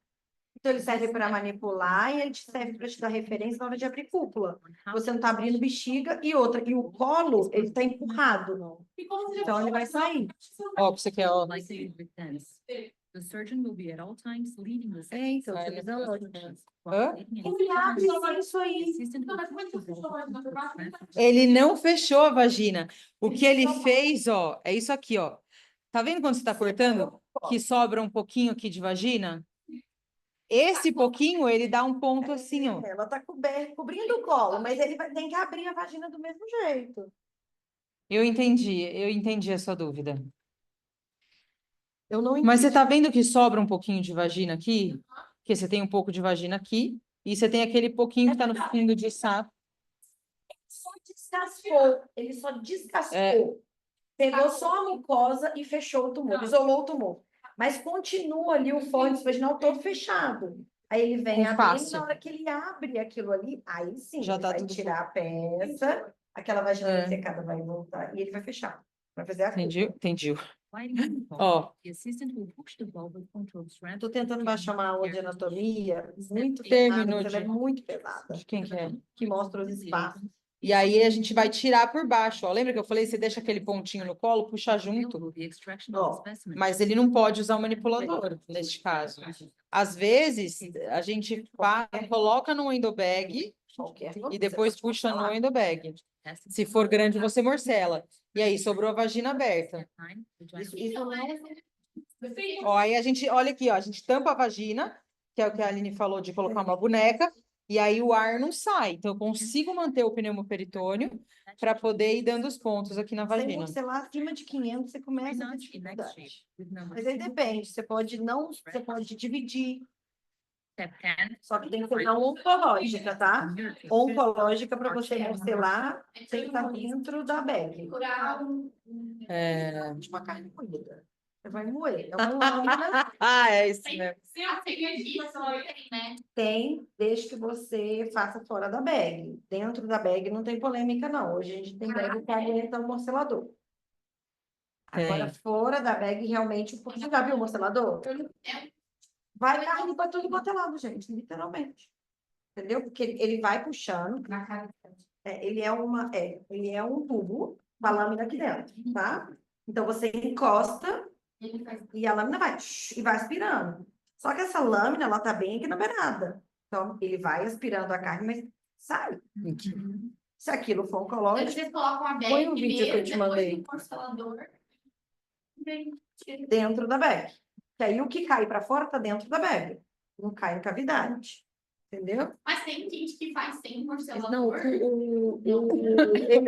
Então, ele serve para manipular e ele te serve para te dar referência na hora de abrir cúpula. Você não está abrindo bexiga e outra. E o colo, ele está empurrado. Então, ele vai sair. Ó, você quer, ó. The surgeon will be at all times leading the É, então, Vai, você né? precisa lógico. Hã? Ele abre isso aí. Ele não fechou a vagina. O que ele fez, ó, é isso aqui, ó. Tá vendo quando você tá cortando? Que sobra um pouquinho aqui de vagina? Esse pouquinho, ele dá um ponto assim, ó. Ela está cobrindo o colo, mas ele tem que abrir a vagina do mesmo jeito. Eu entendi a sua dúvida. Eu não Mas você entendi. tá vendo que sobra um pouquinho de vagina aqui? Que você tem um pouco de vagina aqui, e você tem aquele pouquinho que tá no fundo de saco. Só descascou. Ele só descascou. Pegou só a mucosa e fechou o tumor, isolou o tumor. Mas continua ali o fórnix vaginal todo fechado. Aí ele vem Com abrindo, fáscia. na hora que ele abre aquilo ali, aí sim, Já ele tá vai tudo tirar a peça, aquela vagina É. secada vai voltar e ele vai fechar. Vai fazer a Entendi. Ó, Ó, Estou tentando baixar uma aula de anatomia muito Terminou pesada, mas ela é de- muito pesada, de quem que é? que mostra os espaços. E aí a gente vai tirar por baixo, ó. Lembra que eu falei? Você deixa aquele pontinho no colo, puxa junto. Ó, Mas ele não pode usar o manipulador, neste caso. Às vezes, a gente coloca no endobag qualquer e coisa, depois você pode puxa no falar. endobag. Se for grande, você morcela. E aí sobrou a vagina aberta. Isso não é Ó, aí a gente, olha aqui, ó, a gente tampa a vagina, que é o que a Aline falou de colocar uma boneca, e aí o ar não sai. Então eu consigo manter o pneumoperitônio para poder ir dando os pontos aqui na sem vagina. morcelar acima de 500, você começa a ter dificuldade. Mas aí depende, você pode dividir. Só que tem que ser não oncológica, tá? Oncológica para você morcelar, tem que estar dentro da bag. É... De uma carne moída. Você vai moer. É uma lâmina. Ah, é isso mesmo. Né? Tem, desde que você faça fora da bag. Dentro da bag não tem polêmica, não. Hoje a gente tem bag que aguenta o morcelador. Agora, Tem. fora da bag, realmente, você já viu o morcelador? Vai carne para tudo quanto é lado, gente, literalmente. Entendeu? Porque ele vai puxando. Ele é um tubo com a lâmina aqui dentro, tá? Então você encosta e a lâmina vai e vai aspirando. Só que essa lâmina, ela tá bem aqui na beirada. Então ele vai aspirando a carne, mas sai. Se aquilo for oncológico, Vocês colocam a bag põe um vídeo que eu te depois mandei. no morcelador. Dentro da bag. Que aí o que cai para fora tá dentro da bag. Não cai em cavidade. Entendeu? Mas tem gente que faz sem morcelador. Não,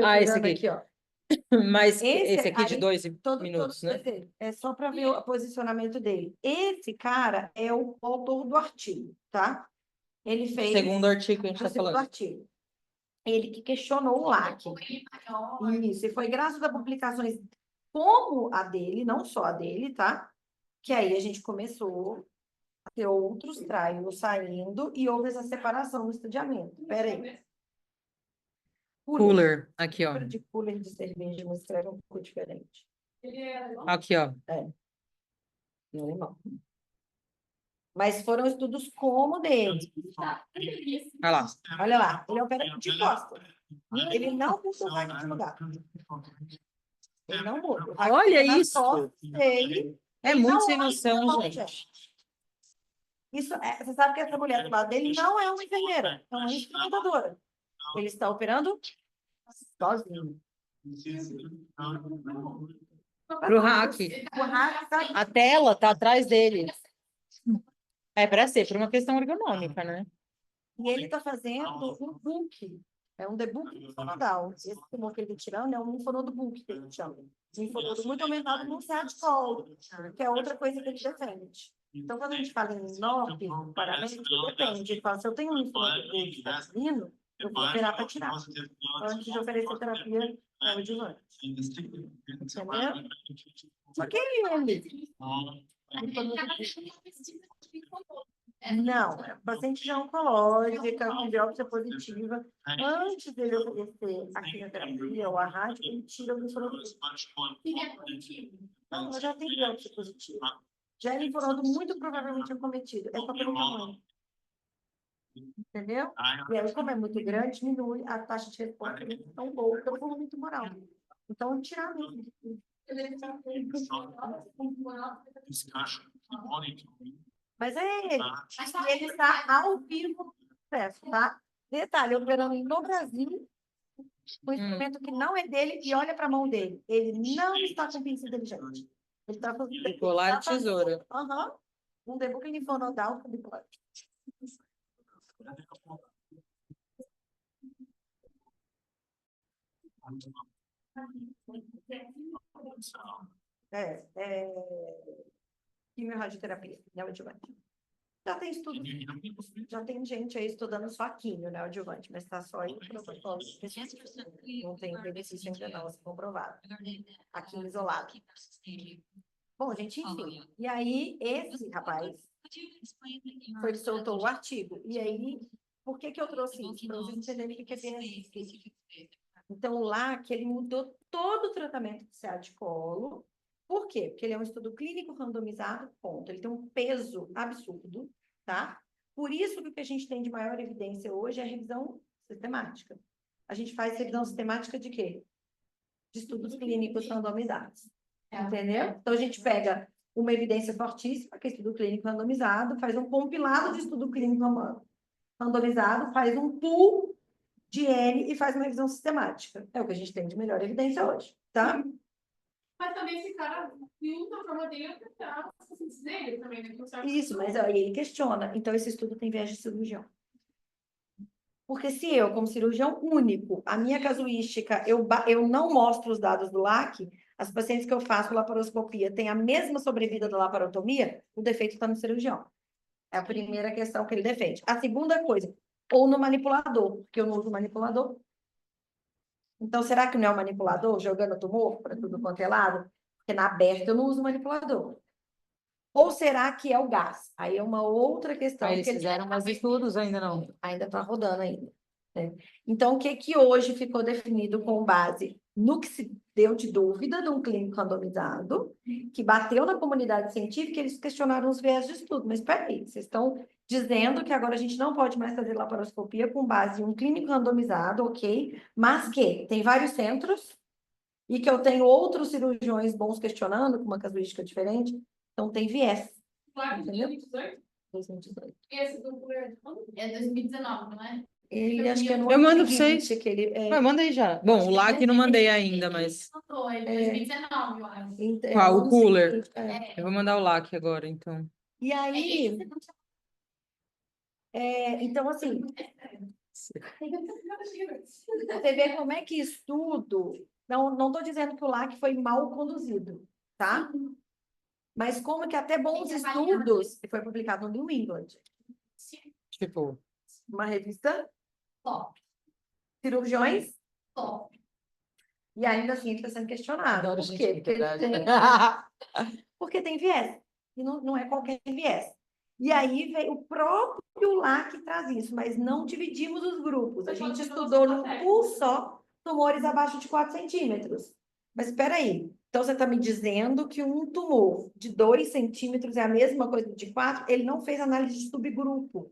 Ah, esse aqui. ó. Mas Esse esse aqui de aí, 2 Todo minutos, né? é só para ver o posicionamento dele. Esse cara é o autor do artigo, tá? Ele fez Segundo artigo que a gente o está segundo falando. artigo. Ele que questionou o LAC. Maior. Isso, e foi graças a publicações como a dele, não só a dele, tá? Que aí a gente começou a ter outros trials saindo e houve essa separação no estudamento. Peraí. Cooler, aqui, ó. De cooler de cerveja, mas escreve um pouco diferente. Aqui, ó. No alemão. Mas foram estudos como o dele. Olha lá. Olha lá, ele opera de costas. Ele não muda o raio de lugar. Ele não muda. O raio Olha fica nas isso. costas dele. É Ele muito não sem é noção, engenheiro, gente. Isso você sabe que essa mulher do lado dele não é uma engenheira, é uma instrumentadora. Ele está operando sozinho. Pro hack. O hack tá A tela tá atrás dele. É para ser, por uma questão ergonômica, né? E ele está fazendo um book. É um debug linfonodal. Esse tumor que ele está tirando é um linfonodo book, que ele chama. Linfonodo muito aumentado no SEAD colo, que é outra coisa que ele defende. Então, quando a gente fala em NOP, paramétrico, depende. Ele fala, se eu tenho um linfonodo book que está subindo, eu vou operar para tirar. Antes de oferecer terapia neoadjuvante. Entendeu? Só que ele... Não, é paciente oncológica, com biópsia positiva. Antes dele oferecer a quimioterapia ou a rádio, ele tira o linfonodo. Não, ela já tem biópsia positiva. Já é linfonodo muito provavelmente acometido. É só pelo tamanho. Entendeu? E aí, como é muito grande, diminui a taxa de resposta não é tão boa pelo volume tumoral. Então, tirar mesmo. Mas é ele. E ele está ao vivo no processo, tá? Detalhe, operando no Brasil, um instrumento que não é dele e olha para a mão dele. Ele não está com pinça inteligente. Ele está fazendo... Colar e tesoura. Aham. Um debug linfonodal com bipolar. Quimio-radioterapia, neoadjuvante. Já tem estudo, já tem gente aí estudando só a quimio, neoadjuvante, mas está só em protocolo. Não tem benefício ainda não, assim, comprovado. A quimio isolada. Bom, gente, enfim. E aí, esse rapaz foi que soltou o artigo. E aí, por que que eu trouxe isso? Para vocês entenderem o que é BRC. Então, lá que ele mudou todo o tratamento de CA de colo. Por quê? Porque ele é um estudo clínico randomizado, ponto. Ele tem um peso absurdo, tá? Por isso que o que a gente tem de maior evidência hoje é a revisão sistemática. A gente faz revisão sistemática de quê? De estudos clínicos randomizados. Entendeu? Então, a gente pega uma evidência fortíssima, que é estudo clínico randomizado, faz um compilado de estudo clínico randomizado, faz um pool de N e faz uma revisão sistemática. É o que a gente tem de melhor evidência hoje, tá? Mas também esse cara viu uma forma dele para os pacientes dele também, né? Isso, mas aí ele questiona. Então, esse estudo tem viés de cirurgião. Porque se eu, como cirurgião único, a minha casuística, eu não mostro os dados do LAC, as pacientes que eu faço laparoscopia têm a mesma sobrevida da laparotomia, o defeito está no cirurgião. É a primeira questão que ele defende. A segunda coisa, ou no manipulador, porque eu não uso manipulador. Então, será que não é o manipulador jogando tumor para tudo quanto é lado? Porque na aberta eu não uso manipulador. Ou será que é o gás? Aí é uma outra questão. Aí eles que fizeram mais estudos, ainda não. ainda está rodando ainda. Né? Então, o que que hoje ficou definido com base no que se deu de dúvida de um clínico randomizado, que bateu na comunidade científica, eles questionaram os viés de estudo. Mas espera aí, vocês estão dizendo que agora a gente não pode mais fazer laparoscopia com base em um clínico randomizado, ok? Mas que tem vários centros e que eu tenho outros cirurgiões bons questionando, com uma casuística diferente, então tem viés. Claro, Entendeu? 2018. 2018. Esse do é 2019, não é? Ele acho que é no Eu ano mando pra seguinte vocês. que ele Mas manda aí já. Bom, o LAC não mandei ainda, mas... É 2019, eu acho. Qual? O cooler? seguinte, é. Eu vou mandar o LAC agora, então. E aí, então assim, você vê como é que estudo, não estou dizendo que o LAC foi mal conduzido, tá? Mas como que até bons estudos, foi publicado no New England, Tipo, uma revista, Top, cirurgiões, top. e ainda assim ele está sendo questionado. adoro Por gente quê? que Porque, porque tem viés, e não é qualquer viés. E aí vem o próprio LAC traz isso, mas não dividimos os grupos. A gente estudou num pool só tumores abaixo de 4 centímetros. Mas espera aí, então você está me dizendo que um tumor de 2 centímetros é a mesma coisa de 4? Ele não fez análise de subgrupo,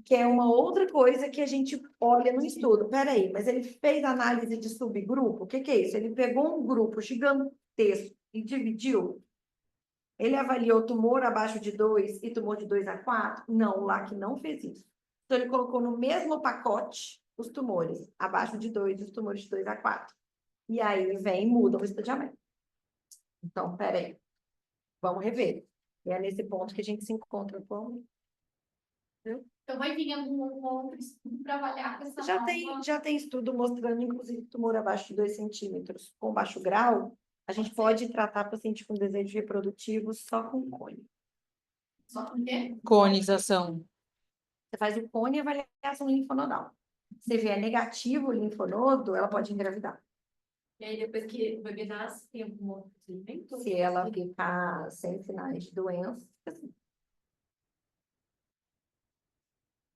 que é uma outra coisa que a gente olha no estudo. Espera aí, mas ele fez análise de subgrupo? O que que é isso? Ele pegou um grupo gigantesco e dividiu? Ele avaliou tumor abaixo de 2 e tumor de 2 a 4? Não, o LAC não fez isso. Então, ele colocou no mesmo pacote os tumores abaixo de 2 e os tumores de 2 a 4. E aí vem e muda o estadiamento. Então, peraí. Vamos rever. E é nesse ponto que a gente se encontra com... Então vai vir algum outro estudo para avaliar essa Já tem estudo mostrando, inclusive, tumor abaixo de 2 centímetros com baixo grau, a gente pode tratar paciente com desejo reprodutivo só com cone. Só porque Conização. Você faz o cone e avaliação linfonodal. Se vier negativo o linfonodo, ela pode engravidar. E aí, depois que o bebê nasce, tem algum outro procedimento? Se ela ficar sem sinais de doença, assim.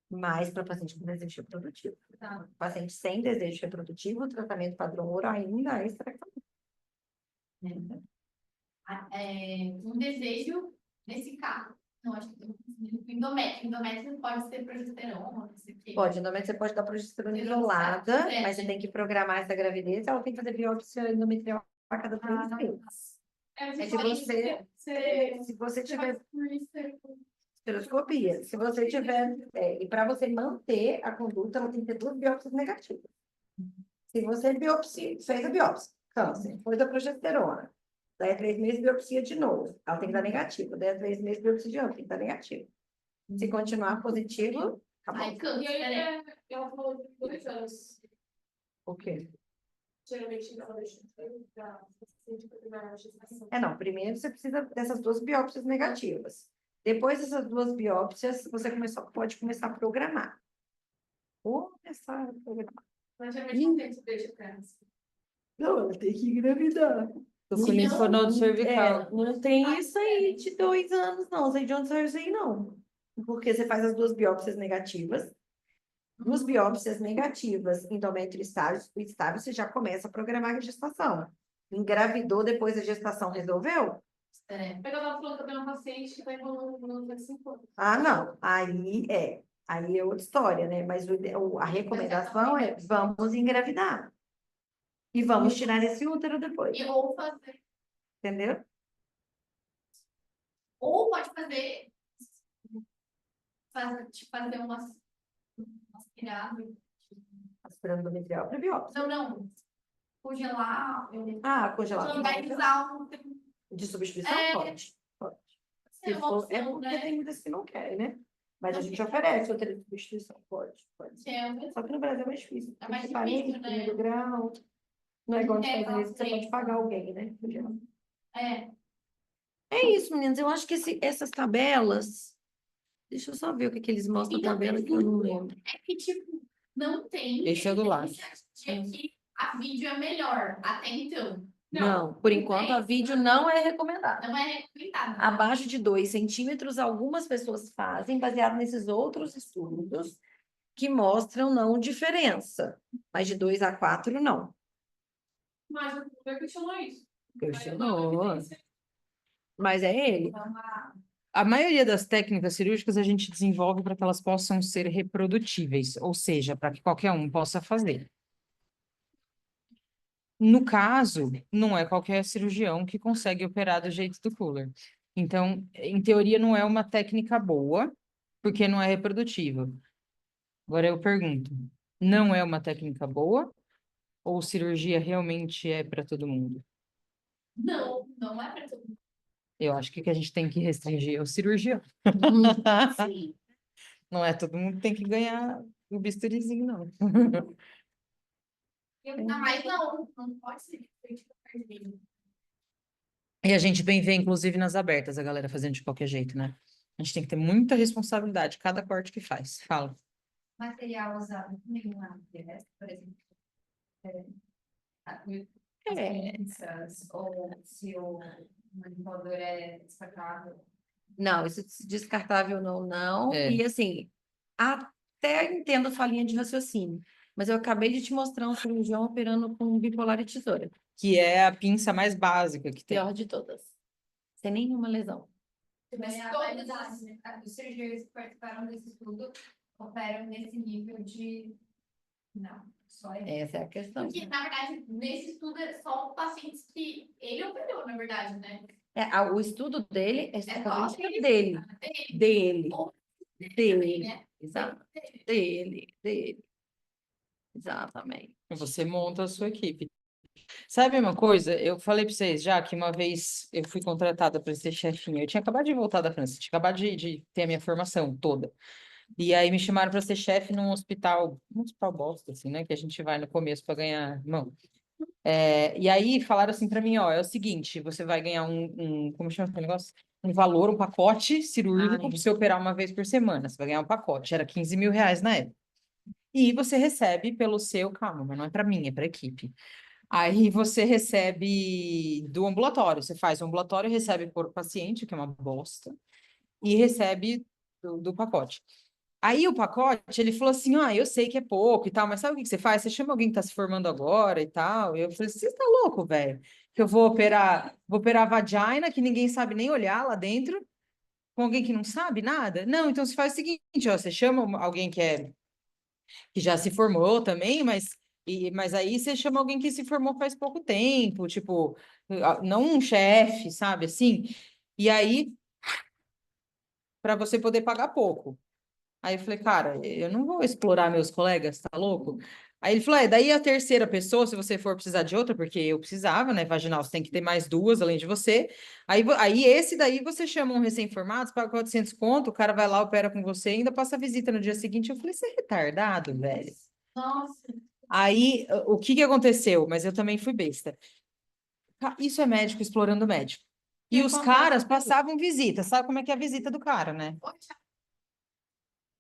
Mas para paciente com desejo reprodutivo. Tá. Paciente sem desejo reprodutivo, o tratamento padrão ouro ainda é esterectomia. um desejo nesse caso. Não, acho que endométrio. Endométrio pode ser progesterona, não sei o quê. Pode, normalmente você pode dar progesterona isolada, É. mas você tem que programar essa gravidez, ela tem que fazer biópsia endometrial a cada 3 meses. É, Se você tiver esteroscopia, se você tiver, e para você manter a conduta, ela tem que ter 2 biópsias negativas. Se você fez a biópsia, câncer, foi da progesterona, daí a 3 meses biopsia de novo, ela tem que dar negativo, daí a 3 meses biopsia de novo, tem que dar negativo. Se continuar positivo, acabou. Aí, câncer, E aí, ela falou de 2 anos. O quê? Geralmente, ela deixa para paciente para primeira gestação. Não, primeiro você precisa dessas 2 biópsias negativas. Depois dessas 2 biópsias, você pode começar a programar. Começar a programar. Mas geralmente não tem que deixar câncer. Não, ela tem que engravidar. Tô com linfonodo cervical. Não tem isso aí de 2 anos, não. Não sei de onde saiu isso aí, não. Porque você faz as 2 biópsias negativas. 2 biópsias negativas, endométrio estável, você já começa a programar a gestação. Engravidou depois da gestação, resolveu? Mas eu tava falando que eu tenho uma paciente que está enrolando há 5 anos. Ah, não. Aí é outra história, né? Mas a recomendação é vamos engravidar. E vamos tirar esse útero depois. ou fazer, Entendeu? ou pode fazer uma aspirada. Aspirando endometrial para biópsia. Não. Congelar, Congelar. organizar De substituição? É. Pode. É Se uma for, opção, porque né? tem muitas que não querem, né? Mas a Não gente tem. oferece outra substituição. Pode. É, Só que no Brasil é mais difícil. É mais Porque parente, difícil, né? primeiro grau. Não é igual nos É, Estados Unidos, você sim. pode pagar alguém, né? é. É isso, meninas. Eu acho que essas tabelas. Deixa eu só ver o que eles mostram na Então, tabela que eu não lembro. É que, tipo, não tem. Esse é o do lado. De que a vídeo é melhor, até então. Não, por enquanto a vídeo não é recomendado. Não é recomendado. Abaixo de 2 centímetros, algumas pessoas fazem, baseado nesses outros estudos, que mostram não diferença. Mas de 2 a 4, não. Mas o bebê questionou isso. Questionou. Mas é ele. A maioria das técnicas cirúrgicas a gente desenvolve para que elas possam ser reprodutíveis, ou seja, para que qualquer um possa fazer. No caso, não é qualquer cirurgião que consegue operar do jeito do Kuller. Então, em teoria, não é uma técnica boa, porque não é reprodutível. Agora eu pergunto, não é uma técnica boa? Ou cirurgia realmente é para todo mundo? Não é para todo mundo. Eu acho que o que a gente tem que restringir é o cirurgião. Sim. Não é todo mundo que tem que ganhar o bisturizinho, não. Mas não pode ser feito de qualquer jeito. E a gente bem vê, inclusive, nas abertas, a galera fazendo de qualquer jeito, né? A gente tem que ter muita responsabilidade, cada corte que faz. Fala. Material usado nenhuma, por exemplo. Ou se o manipulador é descartável. Não, isso descartável não. É. E assim, até entendo a sua linha de raciocínio, mas eu acabei de te mostrar um cirurgião operando com bipolar e tesoura. Que é a pinça mais básica que tem. Pior de todas. Sem nenhuma lesão. Mas todos os cirurgiões que participaram desse estudo operam nesse nível de... Não, só ele. Essa é a questão. Porque, na verdade, nesse estudo é só pacientes que ele operou, na verdade, né? O estudo dele é só especificamente dele. dele. Ou Dele. né? Exato. Dele. Exatamente. Você monta a sua equipe. Sabe uma coisa? Eu falei para vocês já que uma vez eu fui contratada para ser chefinha. Eu tinha acabado de voltar da França, tinha acabado de ter a minha formação toda. E aí me chamaram para ser chefe num hospital, um hospital bosta, assim, né? Que a gente vai no começo para ganhar mão. E aí falaram assim para mim, ó, é o seguinte, você vai ganhar como chama esse negócio? Um valor, um pacote cirúrgico para você operar uma vez por semana. Você vai ganhar um pacote, era 15 mil reais na época. E você recebe pelo seu, calma, mas não é para mim, é para equipe. Aí você recebe do ambulatório, você faz o ambulatório, recebe por paciente, que é uma bosta, e recebe do pacote. Aí o pacote, ele falou assim, eu sei que é pouco e tal, mas sabe o que que você faz? Você chama alguém que tá se formando agora e tal. E eu falei, você tá louco, velho? Que eu vou operar a vagina, que ninguém sabe nem olhar lá dentro, com alguém que não sabe nada? Não, então você faz o seguinte, ó, você chama alguém que já se formou também, mas aí você chama alguém que se formou faz pouco tempo, tipo, não um chefe, sabe, assim? E aí, para você poder pagar pouco. Aí eu falei, cara, eu não vou explorar meus colegas, tá louco? Aí ele falou, daí a terceira pessoa, se você for precisar de outra, porque eu precisava, né, vaginal, você tem que ter mais duas além de você. Aí esse daí você chama um recém-formado, você paga 400 conto, o cara vai lá, opera com você, e ainda passa a visita no dia seguinte. Eu falei, você é retardado, velho. Nossa, Aí, o que que aconteceu? Mas eu também fui besta. Isso é médico explorando médico. E os caras passavam visita. Sabe como é que é a visita do cara, né?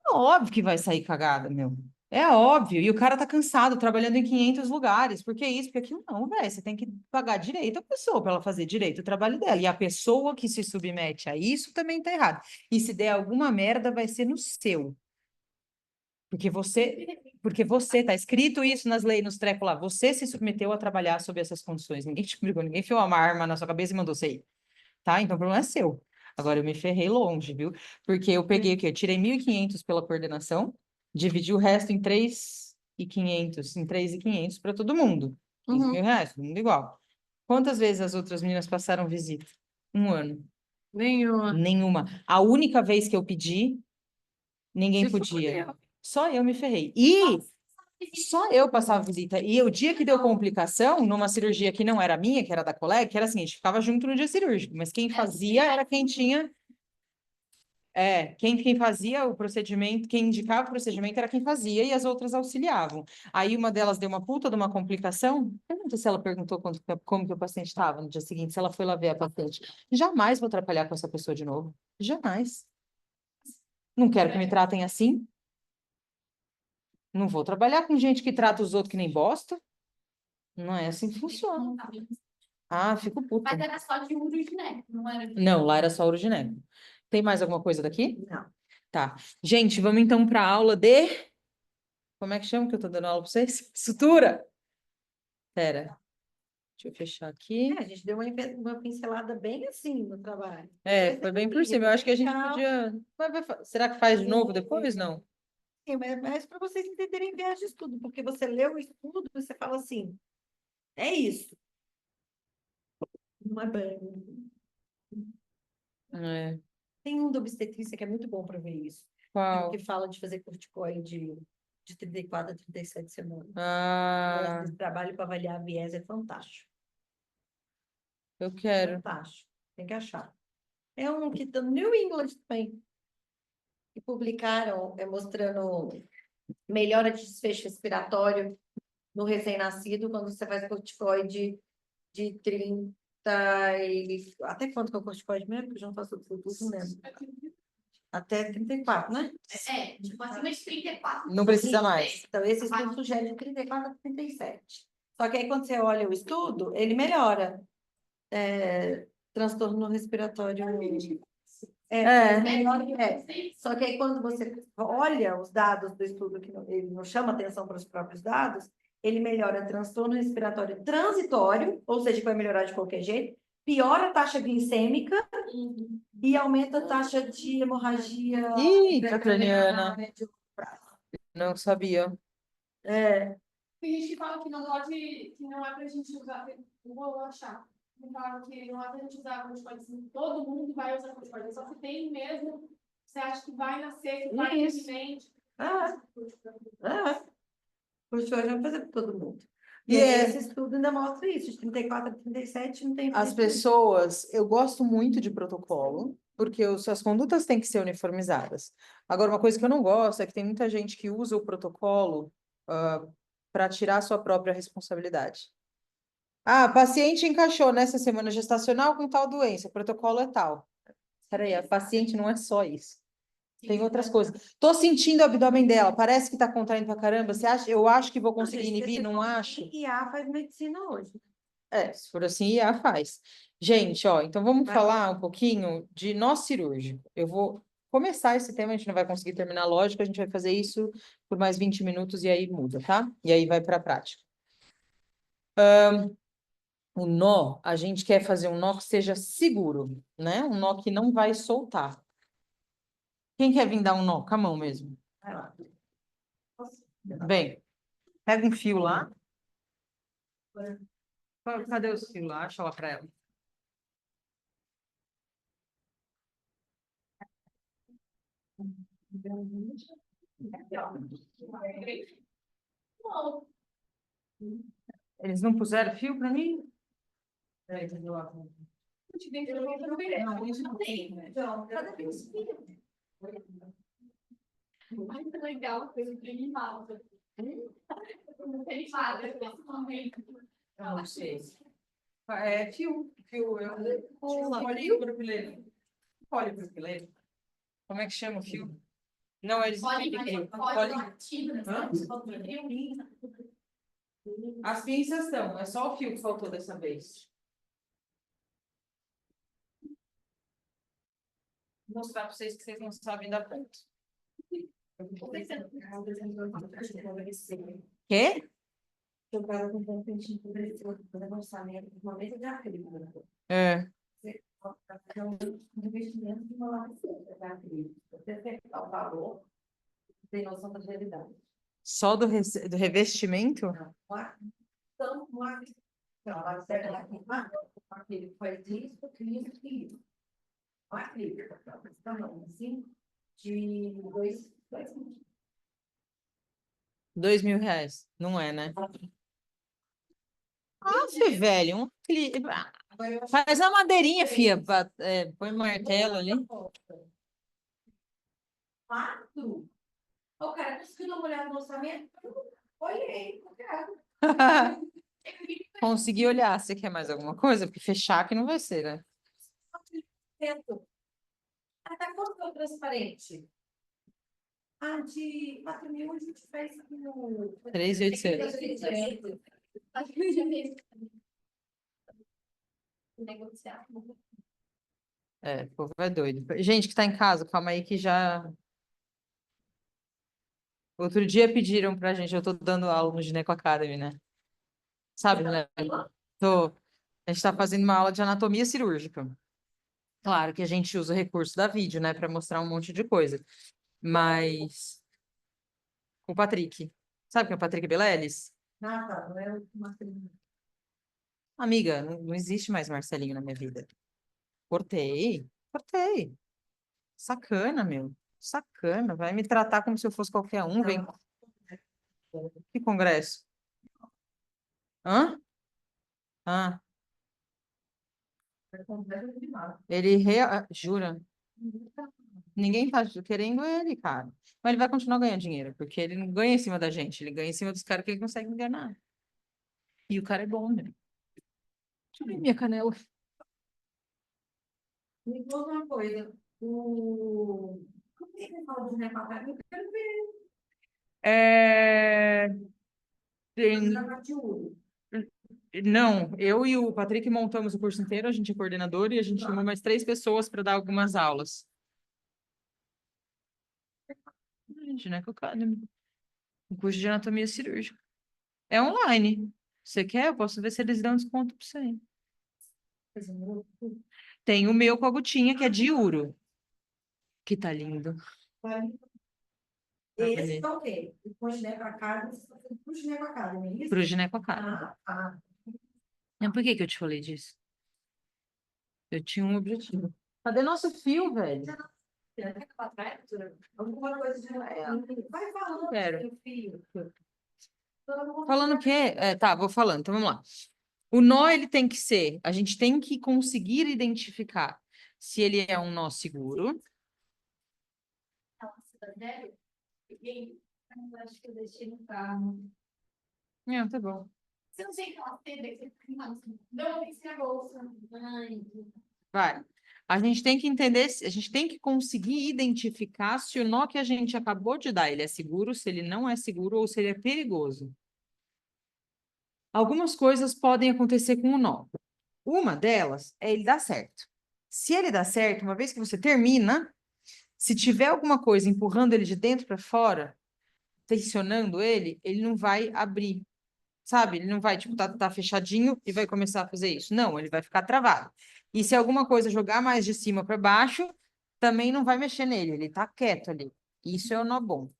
É óbvio que vai sair cagada, meu. É óbvio. E o cara tá cansado, trabalhando em 500 lugares. Por que isso? Porque aquilo não, velho. Você tem que pagar direito a pessoa para ela fazer direito o trabalho dela. E a pessoa que se submete a isso também tá errado. E se der alguma merda, vai ser no seu. Porque você, tá escrito isso nas leis, nos trecos lá, você se submeteu a trabalhar sob essas condições. Ninguém te obrigou, ninguém enfiou uma arma na sua cabeça e mandou você ir, tá? Então o problema é seu. Agora eu me ferrei longe, viu? Porque eu peguei o quê? Eu tirei 1.500 pela coordenação, dividi o resto em 3.500, em 3.500 para todo mundo. 15 mil reais, todo mundo igual. Quantas vezes as outras meninas passaram visita? Um ano. Nenhuma. A única vez que eu pedi, ninguém podia. Só eu me ferrei. E só eu passava visita. E o dia que deu complicação, numa cirurgia que não era minha, que era da colega, que era assim, a gente ficava junto no dia cirúrgico, mas quem fazia era quem tinha. Quem fazia o procedimento, quem indicava o procedimento era quem fazia e as outras auxiliavam. Aí uma delas deu uma puta de uma complicação. Pergunta se ela perguntou como que o paciente estava no dia seguinte, se ela foi lá ver a paciente. Jamais vou atrapalhar com essa pessoa de novo. Jamais. Não quero que me tratem assim. Não vou trabalhar com gente que trata os outros que nem bosta. Não é assim que funciona. Ah, fico puta. mas era só de uroginético, não era? Não, lá era só uroginético. Tem mais alguma coisa daqui? Não. Tá. Gente, vamos então para a aula de... Como é que chama que eu tô dando aula para vocês? Sutura. Pera. Deixa eu fechar aqui. A gente deu uma pincelada bem assim no trabalho. Foi bem por cima. Eu acho que a gente Legal. podia... Será que faz de novo depois? Não. Sim, mas para vocês entenderem bem de estudo, porque você lê o estudo e você fala assim, é isso. Não é bem. É. Tem um da obstetrícia que é muito bom para ver isso. Qual? Que fala de fazer corticoide de 34 a 37 semanas. Ah, Esse trabalho para avaliar viés é fantástico. eu quero. Fantástico. Tem que achar. É um que está no New England também. Que publicaram mostrando melhora de desfecho respiratório no recém-nascido quando você faz corticoide de 30 e... Até quanto que é o corticoide mesmo? Que eu já não faço tudo, não lembro. Até 34, né? Tipo, acima de 34. Não precisa mais. Então, esse estudo sugere de 34 a 37. Só que aí, quando você olha o estudo, ele melhora transtorno respiratório. Melhora. Só que aí, quando você olha os dados do estudo, que ele não chama atenção para os próprios dados, ele melhora transtorno respiratório transitório, ou seja, que vai melhorar de qualquer jeito, piora a taxa glicêmica e aumenta a taxa de hemorragia Craniana. a médio prazo. Não sabia. Tem gente que fala que não pode, que não é pra gente usar, não vou achar. Me falaram que não é pra gente usar corticoide assim, todo mundo vai usar corticoide, só que tem mesmo, você acha que vai nascer, que vai Isso. iminente. Corticoide vai fazer para todo mundo. E E é- esse estudo ainda mostra isso, de 34 a 37 não tem As efeito. pessoas, eu gosto muito de protocolo, porque as condutas têm que ser uniformizadas. Agora, uma coisa que eu não gosto é que tem muita gente que usa o protocolo para tirar a sua própria responsabilidade. Ah, paciente encaixou nessa semana gestacional com tal doença, o protocolo é tal. Peraí, a paciente não é só isso. Tem outras coisas. Tô sentindo o abdômen dela, parece que tá contraindo pra caramba. Você acha? Eu acho que vou conseguir inibir, não acho. IA faz medicina hoje. É, se for assim, IA faz. Gente, ó, então vamos Vai. falar um pouquinho de nó cirúrgico. Eu vou começar esse tema, a gente não vai conseguir terminar, lógico, a gente vai fazer isso por mais 20 minutos e aí muda, tá? E aí vai para a prática. O nó, a gente quer fazer um nó que seja seguro, né? Um nó que não vai soltar. Quem quer vir dar um nó? Com a mão mesmo. Vai lá. Bem, pega um fio lá. Cadê os fios lá? Deixa eu lá para ela. Eles não puseram fio para mim? Peraí, cadê o óculos? Não, isso não tem, né? Então, cada vez que Muito legal, foi animada. Não tem nada nesse momento. Não sei. É fio. Eu polipropileno. Polipropileno. Como é que chama o fio? Não, eles As pinças estão, é só o fio que faltou dessa vez. Vou mostrar para vocês que vocês não sabem dar ponto. Quê? eu tava com um peitinho para orçamento de uma mesa de acrílico. É. É um investimento de uma lavacenta de acrílico. Você acertar o valor, tem noção da realidade. Só do revestimento? Não, então, ela acerta aqui, o acrílico faz isso, isso e isso. O acrílico, então, assim, de dois R$ 2.000. Não é, né? Nossa, velho. Faz a madeirinha, fia. Põe martelo ali. 4? O cara conseguiu dar uma olhada no orçamento? Olhei, obrigado. Consegui olhar. Você quer mais alguma coisa? Porque fechar que não vai ser, né? Até quanto é o transparente? Ah, de 4.000 a gente fez no... 3.800. Acho que eu já vi. Negociar. É, o povo é doido. Gente que tá em casa, calma aí que já. Outro dia pediram pra gente, eu tô dando aula no Gineco Academy, né? Sabe, né? A gente tá fazendo uma aula de anatomia cirúrgica. Claro que a gente usa o recurso da vídeo, né, pra mostrar um monte de coisa. Mas com o Patrick. Sabe quem é o Patrick Beleles? Ah, tá, não é uma... Amiga, não existe mais Marcelinho na minha vida. Cortei. Sacana, meu. Sacana. Vai me tratar como se eu fosse qualquer um. Vem. Que congresso? Hã? Ah, jura? Ninguém tá querendo ele, cara. Mas ele vai continuar ganhando dinheiro, porque ele não ganha em cima da gente, ele ganha em cima dos caras que ele consegue enganar. E o cara é bom, né? Deixa eu ver minha canela. Me conta uma coisa. Como é que você fala de Nepal? Eu quero ver. É... Tem... Na parte de ouro. Não, eu e o Patrick montamos o curso inteiro, a gente é coordenador e a gente chamou mais 3 pessoas para dar algumas aulas. Gineco Academy. O curso de anatomia cirúrgica. É online. Você quer? Eu posso ver se eles dão desconto para você. Tem o meu com a gotinha, que é de ouro. Que tá lindo. Esse tá ok. Depois de Gineco Academy, você está fazendo pro Gineco Academy, é isso? Pro Gineco Academy. Ah. Mas por que que eu te falei disso? Eu tinha um objetivo. Cadê nosso fio, velho? Alguma coisa de... Vai falando, Quero. seu filho. Falando o quê? Tá, vou falando, então vamos lá. O nó, ele tem que ser, a gente tem que conseguir identificar se ele é um nó seguro. Acho que eu deixei no carro. Não, tá bom. Você não tem aquela seda que você fica não, tem que ser a bolsa. Ai, Vai. A gente tem que entender, a gente tem que conseguir identificar se o nó que a gente acabou de dar, ele é seguro, se ele não é seguro ou se ele é perigoso. Algumas coisas podem acontecer com o nó. Uma delas é ele dar certo. Se ele dá certo, uma vez que você termina, se tiver alguma coisa empurrando ele de dentro para fora, tensionando ele não vai abrir, sabe? Ele não vai, tipo, tá fechadinho e vai começar a fazer isso. Não, ele vai ficar travado. E se alguma coisa jogar mais de cima para baixo, também não vai mexer nele, ele tá quieto ali. Isso é o nó bom.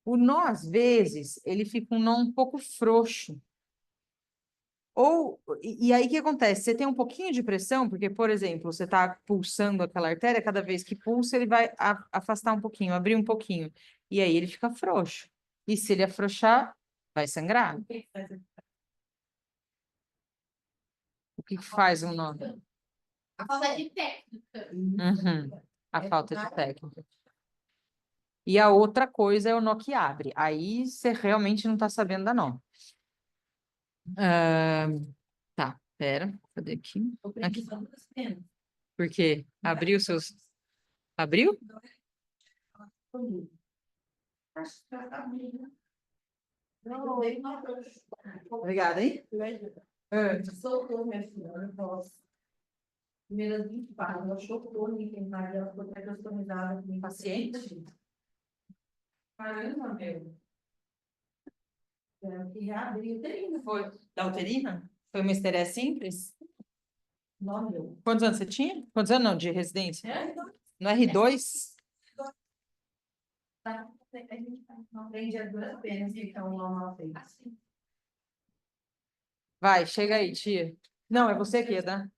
O nó, às vezes, ele fica um nó um pouco frouxo. E aí o que acontece? Você tem um pouquinho de pressão, porque, por exemplo, você está pulsando aquela artéria, cada vez que pulsa, ele vai afastar um pouquinho, abrir um pouquinho. E aí ele fica frouxo. E se ele afrouxar, vai sangrar. O que que faz um nó? A falta de técnica. Uhum. A falta de técnica. E a outra coisa é o nó que abre. Aí você realmente não está sabendo dar nó. Tá, pera, cadê aqui? Aqui. Por quê? Abriu seus. Abriu? Acho que tá abrindo. Não, ele não abriu. Obrigada, hein? Soltou, minha filha. Nossa. Primeiras 20 páginas, ela chocou ninguém mais, ela ficou até customizada com paciente. Caramba, meu. Que reabriu, uterina. Foi da uterina? Foi uma estéreo simples? Não, meu. Quantos anos você tinha? Quantos anos não, de residência? É, No R2? tá. A gente não aprende as duas penas, então não fez. Vai, chega aí, tia. Não, é você que ia dar.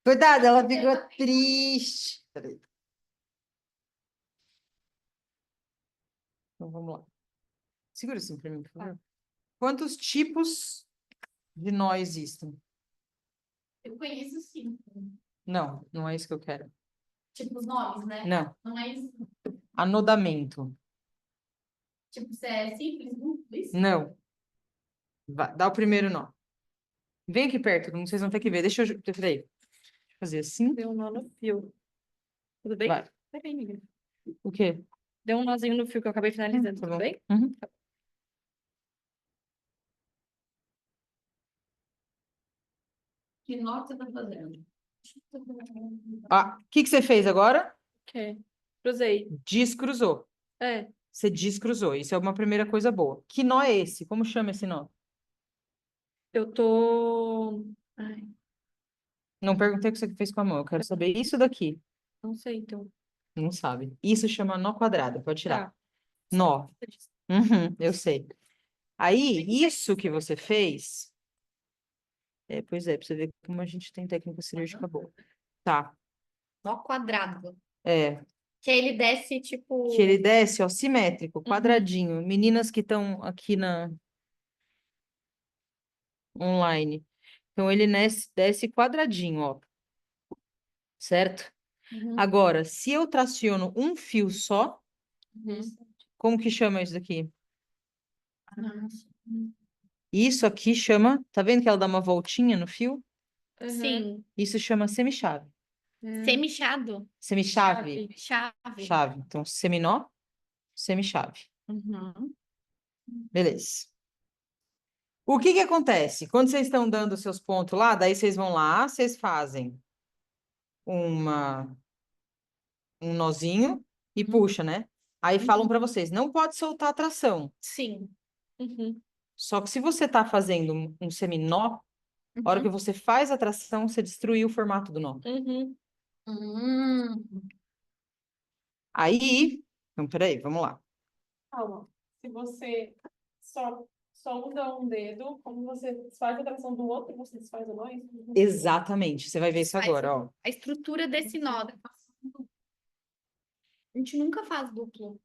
Cuidado, ela ficou triste. Peraí. Então, vamos lá. Segura assim para mim, por favor. Quantos tipos de nó existem? Eu conheço sim. Não, não é isso que eu quero. Tipo, os nomes, né? Não. Não é isso. Anodamento. Tipo, se é simples, duplo, isso? Não. Dá o primeiro nó. Vem aqui perto, vocês vão ter que ver. Deixa eu. Peraí. Deixa eu fazer assim. Deu um nó no fio. Tudo bem? Vai. Vai bem, amiga. O quê? Deu um nozinho no fio que eu acabei finalizando, Tá tudo bom. bem? Uhum. Que nota você tá fazendo? Ah, o que você fez agora? Ok. Cruzei. Descruzou. É, Você descruzou. Isso é uma primeira coisa boa. Que nó é esse? Como chama esse nó? eu tô... Ai, Não perguntei o que você fez com a mão. Eu quero saber isso daqui. não sei, então. Não sabe. Isso chama nó quadrado. Pode tirar. Tá. Nó. Uhum, eu sei. Aí, isso que você fez. Pois é, pra você ver como a gente tem técnica cirúrgica boa. Tá. nó quadrado. É. Que ele desce, tipo. Que ele desce, ó, simétrico, quadradinho. Meninas que estão aqui na online. Então, ele desce quadradinho, ó. Certo? Uhum. Agora, se eu traciono um fio só, Uhum. como que chama isso daqui? Nossa. Isso aqui chama, tá vendo que ela dá uma voltinha no fio? Sim. Isso chama semichave. Semichado. Semichave. Chave. Chave. Então, seminó, semichave. Uhum. Beleza. O que que acontece? Quando vocês estão dando os seus pontos lá, daí vocês vão lá, vocês fazem um nozinho e puxa, né? Aí falam para vocês, não pode soltar a tração. Sim. Uhum. Só que se você está fazendo um seminó, a hora que você faz a tração, você destruiu o formato do nó. Uhum. Aí, então, peraí, vamos lá. Calma. Se você só usa um dedo, como você desfaz a tração do outro, você desfaz o nó? Exatamente, você vai ver isso Faz agora, ó. A estrutura desse nó. A gente nunca faz duplo.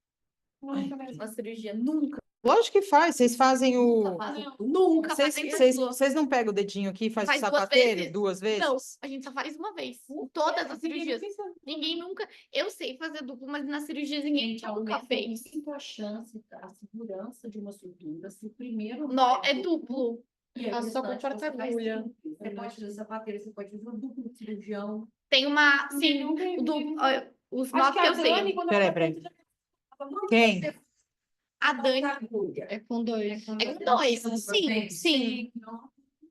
Nunca mesmo. Uma cirurgia. Nunca. Lógico que faz, vocês fazem o... Nunca Vocês, fazem vocês, duas. vocês não pegam o dedinho aqui e faz o Faz duas sapateiro vezes? duas vezes? Não, a gente só faz uma vez. Em todas as cirurgias. Ninguém nunca. Eu sei fazer duplo, mas nas cirurgias ninguém nunca fez. Muito a chance, a segurança de uma sutura, se o primeiro Nó é duplo. e aí Ah, o só com restante você faz porta-agulha. simples. Você pode fazer sapateiro, você pode fazer um duplo de cirurgião. Tem uma. Ninguém Sim, nunca- o duplo. Ó, os Acho nós que que a eu sei. Dani, quando Peraí, ela peraí. fez, já- Quem? A Dani Agulha. É com dois. é com dois. Sim, sim.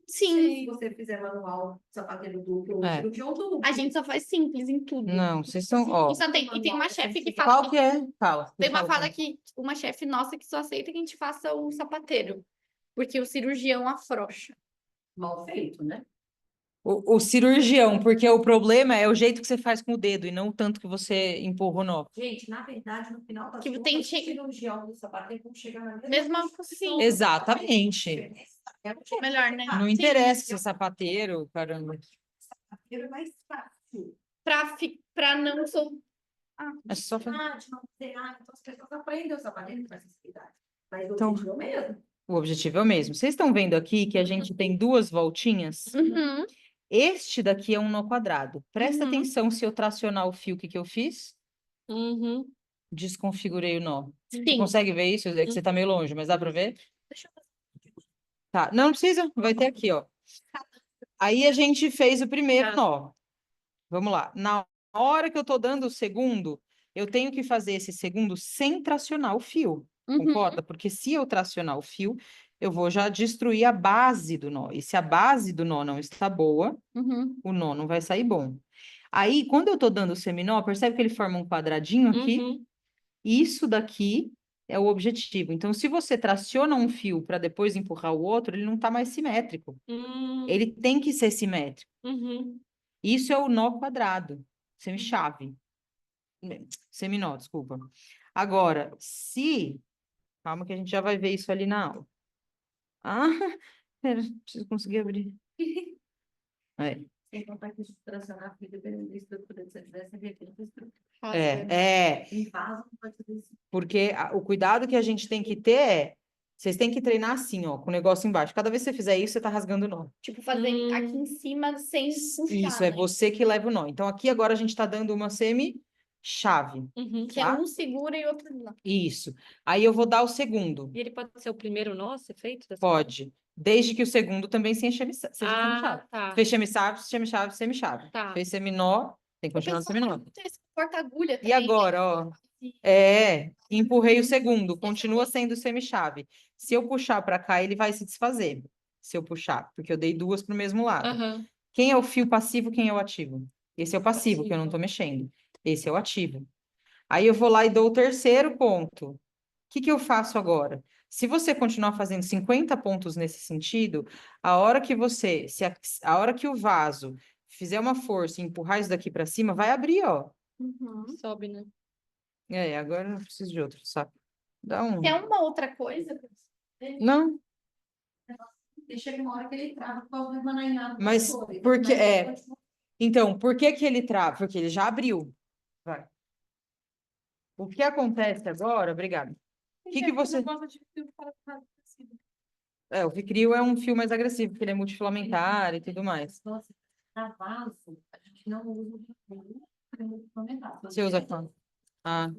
Sim. Se você fizer manual, sapateiro duplo, ou É. cirurgião duplo. A gente só faz simples em tudo. Não, vocês são... Ó, E, só tem, e tem uma chefe que qual fala. que é? Fala. Tem uma Fala. fala que uma chefe nossa que só aceita que a gente faça o sapateiro. Porque o cirurgião afrouxa. Mal feito, né? O cirurgião, porque o problema é o jeito que você faz com o dedo e não o tanto que você empurra o nó. Gente, na verdade, no final das Que contas, tem o che- cirurgião do sapateiro vão chegar na Mesma posição. Exatamente. É o jeito. Melhor, né? Não Sim. interessa se é sapateiro, caramba. Sapateiro é mais fácil. Pra não sol... É só... De não ter nada, então as pessoas aprendem o sapateiro com essa facilidade. Mas o Então- objetivo é o mesmo. O objetivo é o mesmo. Vocês estão vendo aqui que a gente tem duas voltinhas? Uhum. Este daqui é um nó quadrado. Presta Uhum. atenção se eu tracionar o fio, o que que eu fiz? Uhum. Desconfigurei o nó. Você Sim. consegue ver isso? É que você tá meio longe, mas dá para ver? Deixa eu Tá, não precisa, vai ter aqui, ó. Aí a gente fez o primeiro Tá. nó. Vamos lá. Na hora que eu tô dando o segundo, eu tenho que fazer esse segundo sem tracionar o fio. Uhum. Concorda? Porque se eu tracionar o fio, eu vou já destruir a base do nó. E se a base do nó não está boa, Uhum. o nó não vai sair bom. Aí, quando eu tô dando o seminó, percebe que ele forma um quadradinho aqui? Uhum. Isso daqui é o objetivo. Então, se você traciona um fio para depois empurrar o outro, ele não está mais simétrico. Ele tem que ser simétrico. Uhum. Isso é o nó quadrado, semichave. Seminó, desculpa. Agora, se... Calma que a gente já vai ver isso ali na aula. Ah, pera, preciso conseguir abrir. É. Sem contar que se tracionar a filha, dependendo da estrutura que você tiver, você vê que não tem estrutura. É, Em vaso, não pode fazer isso. porque o cuidado que a gente tem que ter é, vocês têm que treinar assim, ó, com o negócio embaixo. Cada vez que você fizer isso, você tá rasgando o nó. Tipo, fazer aqui em cima sem puxar, Isso, é né? você que leva o nó. Então, aqui agora a gente tá dando uma semi-chave, Uhum. Que é tá? um segura e outro não. Isso. Aí eu vou dar o segundo. E ele pode ser o primeiro nó ser feito? dessa Pode. Desde que o segundo também seja semi-chave. Ah, tá. Fez semi-chave, semi-chave, semi-chave. Tá. Fez seminó, tem que Eu continuar no pensava seminó. muito esse porta-agulha E também, agora, ó, empurrei o segundo, continua sendo semi-chave. Se eu puxar para cá, ele vai se desfazer. Se eu puxar, porque eu dei duas para o mesmo lado. Aham. Quem é o fio passivo, quem é o ativo? Esse é o passivo, que eu não estou mexendo. Esse é o ativo. Aí eu vou lá e dou o terceiro ponto. O que que eu faço agora? Se você continuar fazendo 50 pontos nesse sentido, a hora que você, a hora que o vaso fizer uma força e empurrar isso daqui para cima, vai abrir, ó. Uhum. Sobe, né? Agora eu não preciso de outro, sabe? Dá um. Quer uma outra coisa? Não, E chega uma hora que ele trava com a vermelha. Mas porque- então, por que que ele trava? Porque ele já abriu. Vai. O que acontece agora? Obrigada. que você- Não gosta de fio parecido. O Vicryl é um fio mais agressivo, porque ele é multifilamentar e tudo mais. Nossa, na vaso, a gente não usa o complementar. Você usa quanto? Ah,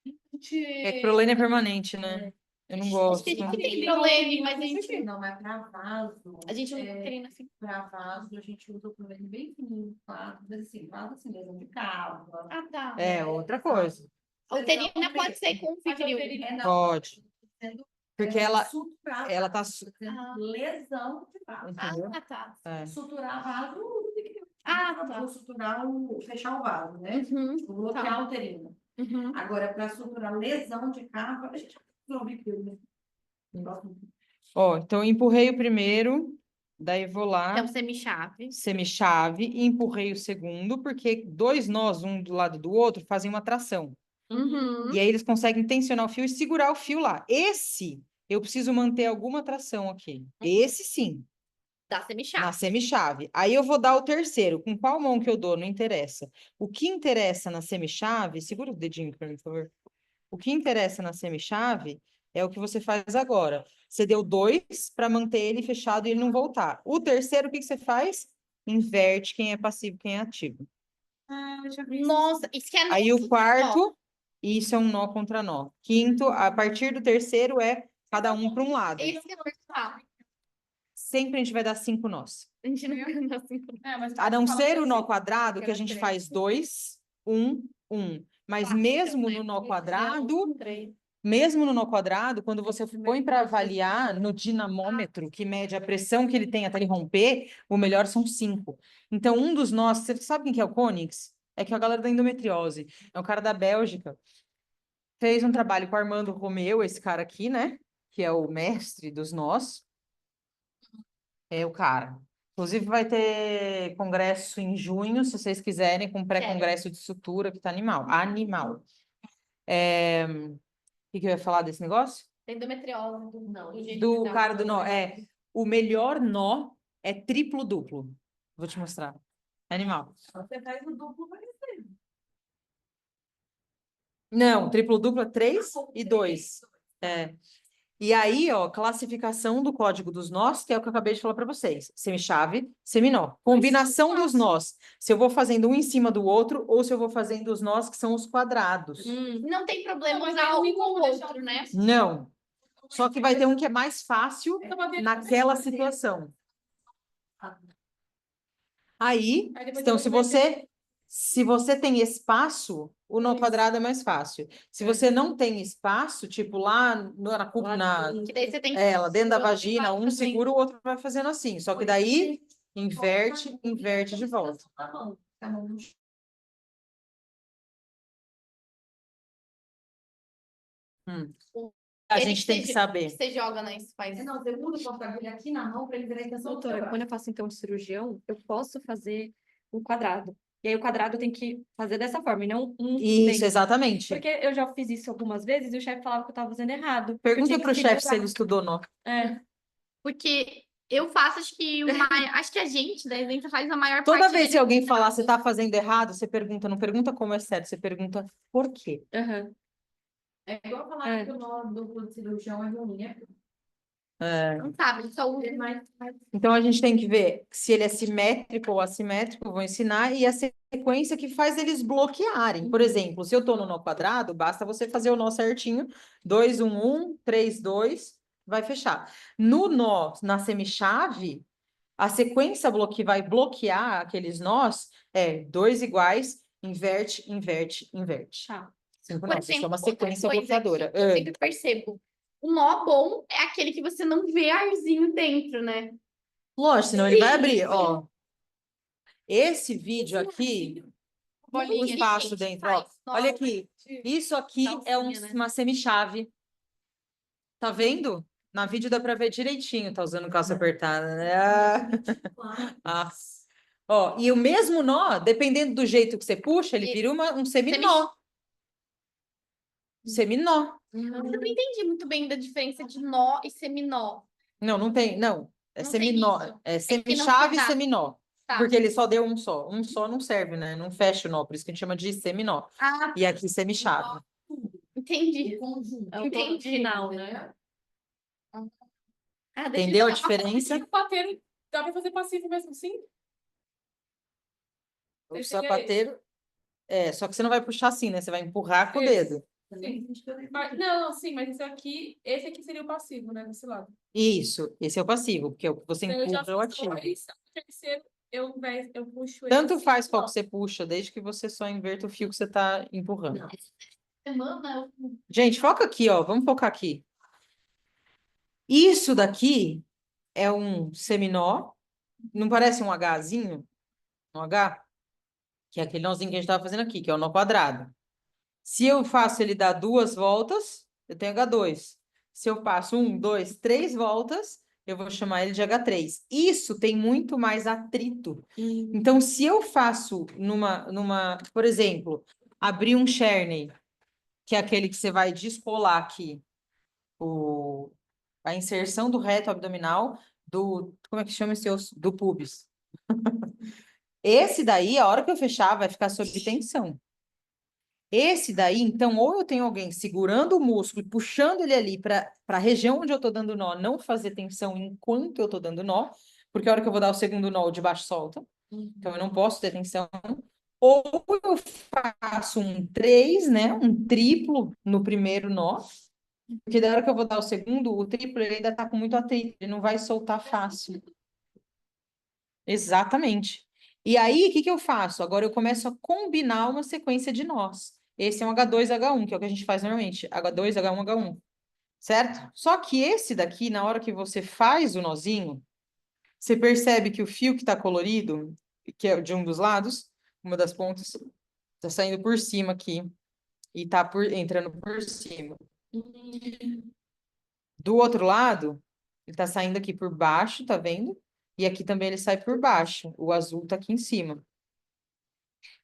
Gente, é que prolene é permanente, né? Eu não Acho gosto. que a gente tem problema, mas a gente, Não, mas para vaso. a gente não tá querendo assim. Para vaso, a gente usa o prolene bem fininho, claro, mas assim, vaso assim mesmo, de cabo. Ah, tá. É outra coisa. A uterina pode ser com Vicryl. Pode. Porque ela ela tá Ah. lesão de vaso. Entendeu? Ah, tá. É. Suturar vaso, Ah, para tá. suturar fechar o vaso, né? Uhum. Bloquear a uterina. Uhum. Agora, para suturar lesão de cabo, a gente usa o Vicryl, né? Ó, então eu empurrei o primeiro, daí vou lá, Então, semi-chave. semichave, e empurrei o segundo, porque dois nós, um do lado do outro, fazem uma tração. Uhum. E aí eles conseguem tensionar o fio e segurar o fio lá. Esse, eu preciso manter alguma tração aqui. Esse sim, Da na semi-chave. semichave. Aí eu vou dar o terceiro. Com qual mão que eu dou? Não interessa. O que interessa na semichave, segura o dedinho para mim, por favor. O que interessa na semichave É o que você faz agora. Você deu 2 para manter ele fechado e ele não voltar. O terceiro, o que que você faz? Inverte quem é passivo e quem é ativo. Nossa, isso que é Aí o novo. quarto, isso é um nó contra nó. Quinto, a partir do terceiro é cada um para um lado. Esse que é o principal. Sempre a gente vai dar 5 nós. A gente não anda assim. A não ser o nó quadrado, que a gente faz 2, 1, 1. Mas mesmo no nó quadrado, quando você põe para avaliar no dinamômetro, que mede a pressão que ele tem até ele romper, o melhor são 5. Então, um dos nós, você sabe quem que é o Konix? É que é a galera da endometriose. É um cara da Bélgica. Fez um trabalho com o Armando Romeu, esse cara aqui, né? Que é o mestre dos nós. É o cara. Inclusive, vai ter congresso em junho, se vocês quiserem, com pré-congresso de sutura, que tá animal. Animal. O que eu ia falar desse negócio? Endometriose. Não, do jeito Do que tá. cara do nó. O melhor nó é triplo-duplo. Vou te mostrar. Animal. Você faz o duplo, vai ser. Não, triplo-duplo é 3 e 2. É. E aí, ó, classificação do código dos nós, que é o que eu acabei de falar para vocês. Semichave, seminó. Combinação dos nós. Se eu vou fazendo um em cima do outro, ou se eu vou fazendo os nós que são os quadrados. Não tem problema Não, mas usar aí um eu ou vou deixar outro, né? Não. Só que vai ter um que é mais fácil naquela situação. Aí, Aí depois então, você vai se você tem espaço, o nó quadrado é mais fácil. Se você não tem espaço, tipo lá Que daí você tem lá dentro da vagina, um segura, o outro vai fazendo assim. Só que daí inverte, inverte de volta. Tá bom. Tá bom. A Ele gente tem que saber. Você joga, né? Isso faz. Não, você muda com a agulha aqui na mão para ele virar a intenção do Doutora, braço. quando eu faço então de cirurgião, eu posso fazer um quadrado. E aí o quadrado tem que fazer dessa forma, e não um Isso, dentro. exatamente. Porque eu já fiz isso algumas vezes e o chefe falava que eu tava fazendo errado. Pergunta pro chefe se ele estudou nó. É. Porque eu faço, acho que acho que a gente da Eventa faz a maior Toda parte vez que dele. alguém falar você tá fazendo errado, você pergunta, não pergunta como é certo, você pergunta por quê. Aham. É igual falar É. que o nó duplo de cirurgião é ruim, né? Não sabe, só usa mais. Então a gente tem que ver se ele é simétrico ou assimétrico, eu vou ensinar, e a sequência que faz eles bloquearem. Por exemplo, se eu tô no nó quadrado, basta você fazer o nó certinho, 2, 1, 1, 3, 2, vai fechar. No nó, na semichave, a sequência que vai bloquear aqueles nós é 2 iguais, inverte, inverte, inverte. Tá. 5 Por nós, isso é exemplo, uma outra sequência coisa bloqueadora. que eu sempre percebo. O nó bom é aquele que você não vê arzinho dentro, né? Lógico, senão ele vai Sim, abrir, sim. ó. Esse aqui, o Bolinha de espaço gente dentro, ó. faz. Olha aqui, isso aqui é Calcinha, né? uma semichave. Tá vendo? Na vídeo dá pra ver direitinho, tá usando calça apertada, né? Ah. Ó, e o mesmo nó, dependendo do jeito que você puxa, ele vira um seminó. Seminó. Mas eu não entendi muito bem da diferença de nó e seminó. Não, não tem, não. É Não tem seminó. isso. É que não semichave e dá. seminó. Tá. Porque ele só deu um só. Um só não serve, né? Não fecha o nó, por isso que a gente chama de seminó. Ah, E aqui semichave. entendi. É o Entendi. final, né? Ah, deixa eu Entendeu a tirar uma diferença? O pateiro dá pra fazer passivo mesmo, sim? O Esse aqui é sapateiro. É, só que você não vai puxar assim, né? Você vai empurrar com o Esse. dedo. Não, sim, mas esse aqui seria o passivo, né? Desse lado. Isso, esse é o passivo, porque é o que você Então, eu já empurra ou fiz atira. dois, o terceiro, eu puxo Tanto esse, faz qual ó. que você puxa, desde que você só inverta o fio que você tá empurrando. semana. Gente, foca aqui, ó. Vamos focar aqui. Isso daqui é um seminó. Não parece um Hzinho? Um H? Que é aquele nozinho que a gente estava fazendo aqui, que é o nó quadrado. Se eu faço ele dar 2 voltas, eu tenho H2. Se eu passo 1, 2, 3 voltas, eu vou chamar ele de H3. Isso tem muito mais atrito. Então, se eu faço por exemplo, abrir um Cherney, que é aquele que você vai descolar aqui, a inserção do reto abdominal como é que chama esse osso? Do pubis. Esse daí, a hora que eu fechar, vai ficar sob tensão. Esse daí, então, ou eu tenho alguém segurando o músculo e puxando ele ali para a região onde eu estou dando nó, não fazer tensão enquanto eu estou dando nó, porque a hora que eu vou dar o segundo nó, o de baixo solta. Então, eu não posso ter tensão. Ou eu faço um 3, né? Um triplo no primeiro nó, porque da hora que eu vou dar o segundo, o triplo ele ainda tá com muito atrito, ele não vai soltar fácil. Exatamente. E aí, o que que eu faço? Agora eu começo a combinar uma sequência de nós. Esse é um H2H1, que é o que a gente faz normalmente. H2, H1, H1. Certo? Só que esse daqui, na hora que você faz o nozinho, você percebe que o fio que está colorido, que é de um dos lados, uma das pontas, está saindo por cima aqui. E tá entrando por cima. Do outro lado, ele tá saindo aqui por baixo, tá vendo? E aqui também ele sai por baixo. O azul tá aqui em cima.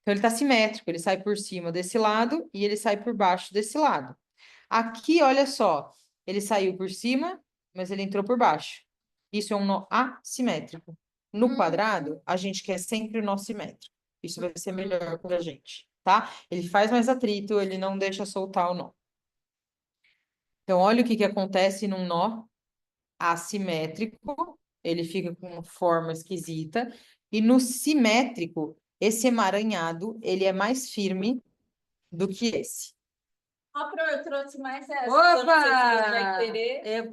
Então, ele tá simétrico. Ele sai por cima desse lado e ele sai por baixo desse lado. Aqui, olha só. Ele saiu por cima, mas ele entrou por baixo. Isso é um nó assimétrico. No quadrado, a gente quer sempre o nó simétrico. Isso vai ser melhor pra gente, tá? Ele faz mais atrito, ele não deixa soltar o nó. Então, olha o que que acontece num nó assimétrico. Ele fica com uma forma esquisita. E no simétrico, esse emaranhado, ele é mais firme do que esse. Eu trouxe mais essa. Opa!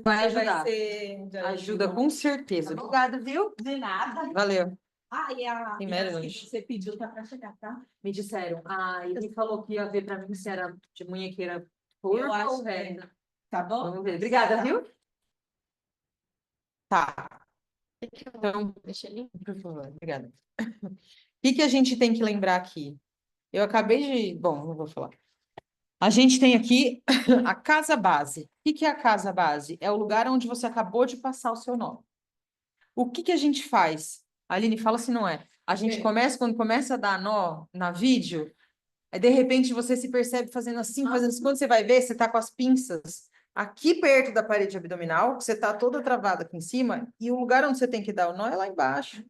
Vai ajudar. ser... Ajuda com certeza. Obrigada, viu? De nada. Valeu. Ah, e a Tem e Maryland. que você pediu tá para chegar, tá? Me disseram. Ah, ele falou que ia ver pra mim se era de munhequeira Eu curva acho ou que é. reta. Tá bom? Vamos ver. Obrigada, Tá. viu? Tá. Então, Deixa ele. por favor, obrigada. O que que a gente tem que lembrar aqui? Eu acabei de... Bom, não vou falar. A gente tem aqui a casa base. O que que é a casa base? É o lugar onde você acabou de passar o seu nó. O que que a gente faz? Aline, fala se não é. A gente começa, quando começa a dar nó na vídeo, aí de repente você se percebe fazendo assim, fazendo assim. Quando você vai ver, você tá com as pinças aqui perto da parede abdominal, você tá toda travada aqui em cima, e o lugar onde você tem que dar o nó é lá embaixo.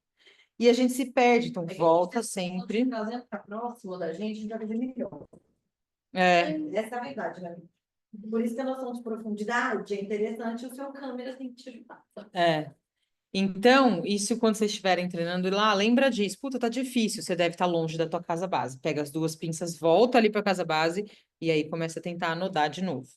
E a gente se perde, então volta sempre. Trazendo para próximo da gente, a gente vai fazer melhor. É, Essa é a verdade, né? Por isso que a noção de profundidade é interessante, o seu câmera tem que te ajudar. é. Então, isso quando vocês estiverem treinando lá, lembra disso. Puta, tá difícil, você deve estar longe da tua casa base. Pega as duas pinças, volta ali para casa base e aí começa a tentar anodar de novo.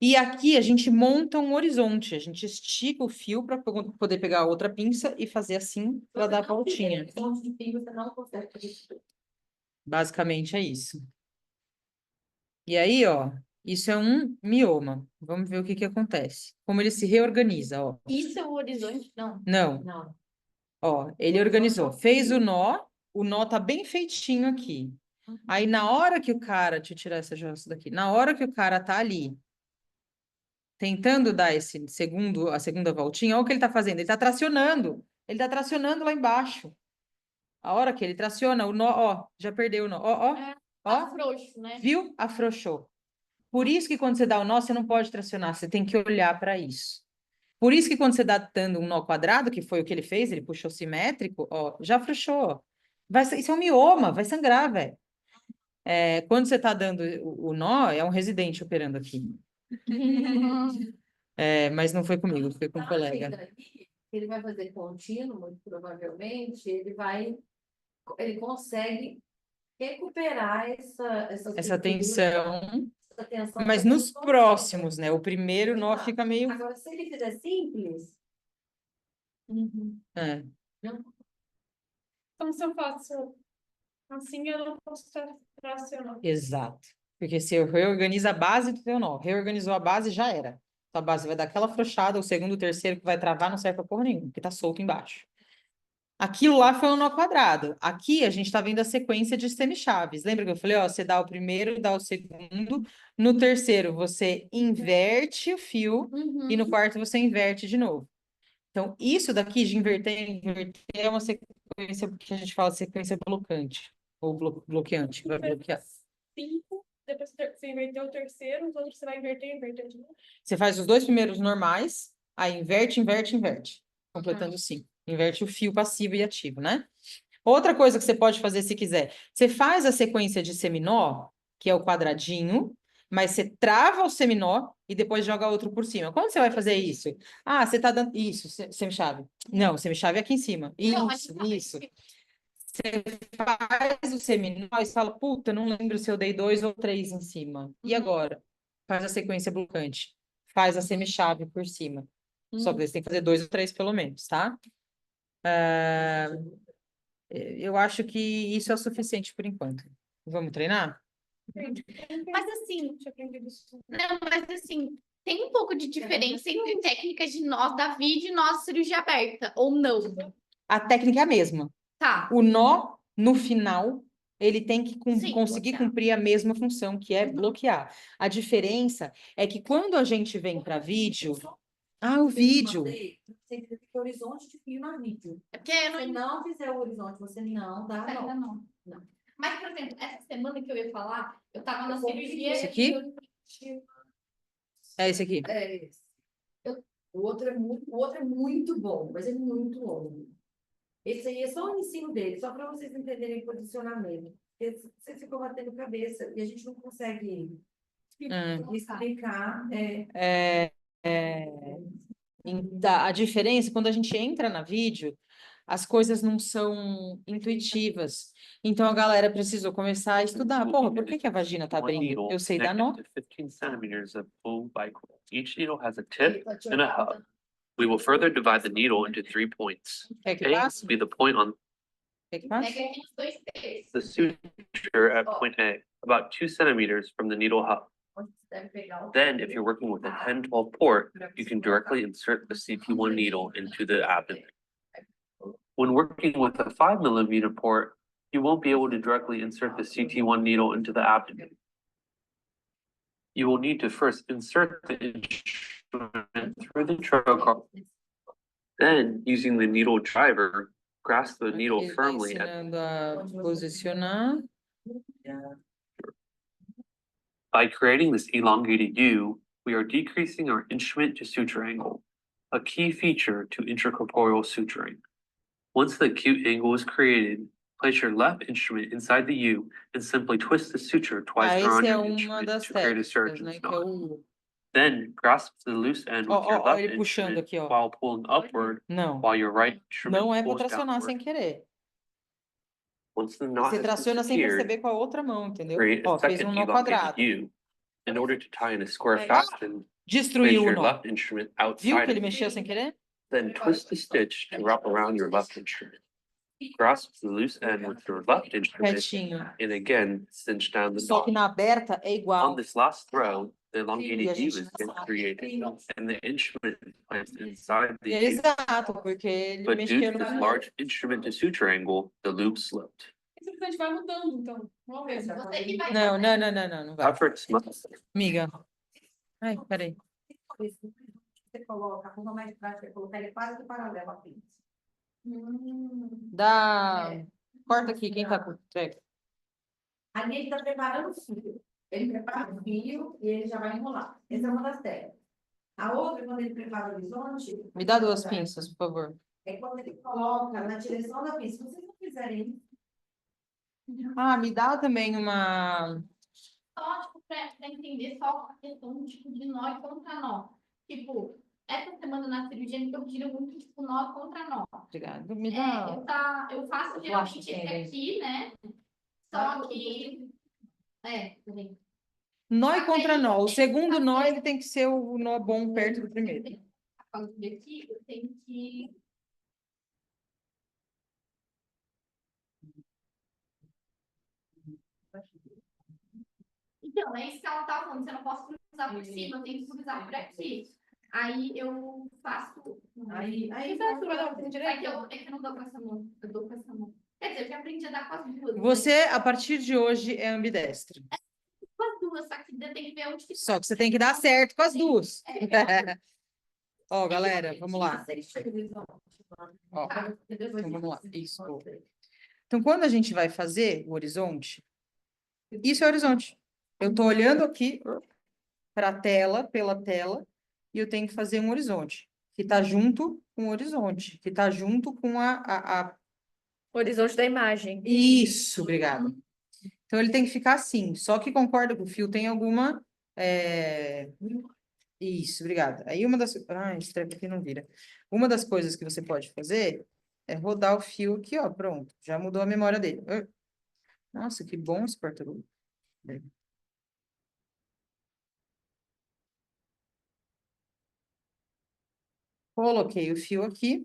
E aqui a gente monta um horizonte, a gente estica o fio para poder pegar a outra pinça e fazer assim para dar a voltinha. Onde de fio você não consegue fazer isso. Basicamente é isso. E aí, ó, isso é um mioma. Vamos ver o que que acontece. Como ele se reorganiza, ó. Isso é o horizonte? Não. Não. Não. Ó, ele organizou, fez o nó tá bem feitinho aqui. Aí, na hora que o cara, deixa eu tirar essa jossa daqui, na hora que o cara tá ali, tentando dar a segunda voltinha, olha o que ele tá fazendo, ele tá tracionando lá embaixo. A hora que ele traciona, o nó, ó, já perdeu o nó, ó, É, ó, frouxo, né? viu? Afrouxou. Por isso que quando você dá o nó, você não pode tracionar, você tem que olhar para isso. Por isso que quando você dá dando um nó quadrado, que foi o que ele fez, ele puxou simétrico, ó, já afrouxou. Isso é um mioma, vai sangrar, velho. É, quando você tá dando o nó, é um residente operando aqui. É, mas não foi comigo, foi com um colega. Ele vai fazer contínuo, muito provavelmente, ele consegue recuperar Essa tensão, essa tensão. mas nos próximos, né? O primeiro nó fica meio... Agora, se ele fizer simples, É. Então, se eu faço assim, eu não posso tracionar. Exato. Porque se eu reorganiza a base do teu nó, reorganizou a base, já era. Tua base vai dar aquela afrouxada, o segundo, o terceiro que vai travar não serve pra porra nenhuma, porque tá solto embaixo. Aquilo lá foi um nó quadrado. Aqui a gente tá vendo a sequência de semichaves. Lembra que eu falei, ó, você dá o primeiro, dá o segundo, no terceiro você inverte o fio e no quarto você inverte de novo. Então, isso daqui de inverter é uma sequência que a gente fala de sequência bloqueante, ou bloqueante, vai bloquear. 5, depois você inverteu o terceiro, os outros você vai inverter de novo. Você faz os dois primeiros normais, aí inverte, inverte, inverte, completando 5. Inverte o fio passivo e ativo, né? Outra coisa que você pode fazer se quiser, você faz a sequência de seminó, que é o quadradinho, mas você trava o seminó e depois joga outro por cima. Como você vai fazer isso? Ah, você tá dando... Isso, semichave. Não, semichave é aqui em cima. Não, mas Isso, tá, isso. Você faz o seminó e fala, puta, não lembro se eu dei 2 ou 3 em cima. E agora? Faz a sequência blocante. Faz a semichave por cima. Só que você tem que fazer 2 ou 3 pelo menos, tá? Eu acho que isso é o suficiente por enquanto. Vamos treinar? Mas assim, não, mas assim, tem um pouco de diferença entre técnicas de nós da vida e nós cirurgia aberta, ou não? A técnica é a mesma. Tá. O nó, no final, ele tem que Sim, conseguir bloquear. cumprir a mesma função, que é bloquear. A diferença é que quando a gente vem para vídeo... Ah, o vídeo. Você tem que ter horizonte de fio na vídeo. É porque eu Se você não não fizer o horizonte, você não dá, ainda não. não. Mas, por exemplo, essa semana que eu ia falar, eu tava na cirurgia. Esse aqui? É esse aqui. É esse. O outro é muito bom, mas é muito longo. Esse aí é só o ensino dele, só para vocês entenderem o posicionamento. Porque você ficou batendo cabeça e a gente não consegue explicar. A diferença, quando a gente entra na vídeo, as coisas não são intuitivas. Então, a galera precisou começar a estudar. Porra, por que que a vagina tá abrindo? Eu sei dar nó. Connected to 15 centimeters of full bicoil. Each needle has a tip and a hub. We will further divide the needle into 3 points. Quer que A will passe? be the point on Quer que passe? Pega aqui nos 2 terços. the suture at point A, about 2 centimeters from the needle hub. Then, if you're working with a 10-12 port, you can directly insert the CT1 needle into the abdomen. When working with a 5 millimeter port, you won't be able to directly insert the CT1 needle into the abdomen. You will need to first insert the instrument through the trocar. Then, using the needle driver, grasp the needle Ele tá firmly at ensinando a posicionar. By creating this elongated U, we are decreasing our instrument to suture angle, a key feature to intracorporeal suturing. Once the acute angle is created, place your left instrument inside the U and simply twist the suture twice around Essa é your uma instrument das to create a técnicas, né? surgeon's Que é knot. o... Then grasp the loose end with your Ó, left ele puxando instrument aqui, ó. while pulling upward, Não, while your right instrument não é para pulls tracionar sem downward. querer. Once the knot Você has traciona sem disappeared, perceber com a outra mão, entendeu? create a Ó, fez second nó quadrado. elongated U. In order to tie in a square fashion, place Destruiu o your nó. left instrument Viu outside que ele of it. mexeu sem querer? Then twist the stitch to wrap around your left instrument. Grasp the loose end with your left instrument Retinho. and again cinch down the Só que knot. na aberta é On igual. this last throw, the E elongated a U gente is não then sabe. created and the instrument is placed inside the U. Exato, porque ele But due mexeu to no this large instrument to suture angle, the loop slipped. Isso a gente vai mudando, então. Vamos ver. Você que vai Não vai. Efforts must. Amiga. Ai, peraí. Você coloca, a forma mais prática é colocar ele quase que paralelo à pinça. Dá... Corta aqui, quem tá com treco? Ali ele está preparando o fio. Ele prepara o fio e ele já vai enrolar. Essa é uma das técnicas. A outra, quando ele prepara o horizonte... Me dá 2 pinças, por favor. É quando ele coloca na direção da pinça. Se vocês não fizerem Ah, me dá também uma... só, tipo, pra entender só a questão, tipo, de nó e contra nó. Tipo, essa semana na cirurgia eu tiro muito, tipo, nó contra nó. Obrigada. Me dá... Eu faço geralmente esse aqui, né? Só que... peraí. Nó e contra nó. O segundo nó, ele tem que ser o nó bom perto do primeiro. A causa daqui, eu tenho que... Então, é isso que ela tá falando. Você não posso cruzar por cima, eu tenho que cruzar por aqui. Aí eu faço... Aí Você vai dar direito? É que eu não dou com essa mão. Eu dou com essa mão. Quer dizer, eu já aprendi a dar com as duas. Você, a partir de hoje, é ambidestro. Com as duas, só que tem que ver onde que Só que você tem que dar certo com as duas. É. Ó, galera, vamos lá. Ó, Tá. então vamos lá. Isso. Boa. Então, quando a gente vai fazer o horizonte, isso é horizonte. Eu estou olhando aqui para a tela, pela tela, e eu tenho que fazer um horizonte, que está junto com o horizonte, que está junto com O horizonte da imagem. Isso, obrigada. Então ele tem que ficar assim, só que concorda que o fio tem alguma. Isso, obrigada. Aí uma das. Ah, esse treco aqui não vira. Uma das coisas que você pode fazer é rodar o fio aqui, ó, pronto. Já mudou a memória dele. Nossa, que bom esse porta-agulha. Coloquei o fio aqui.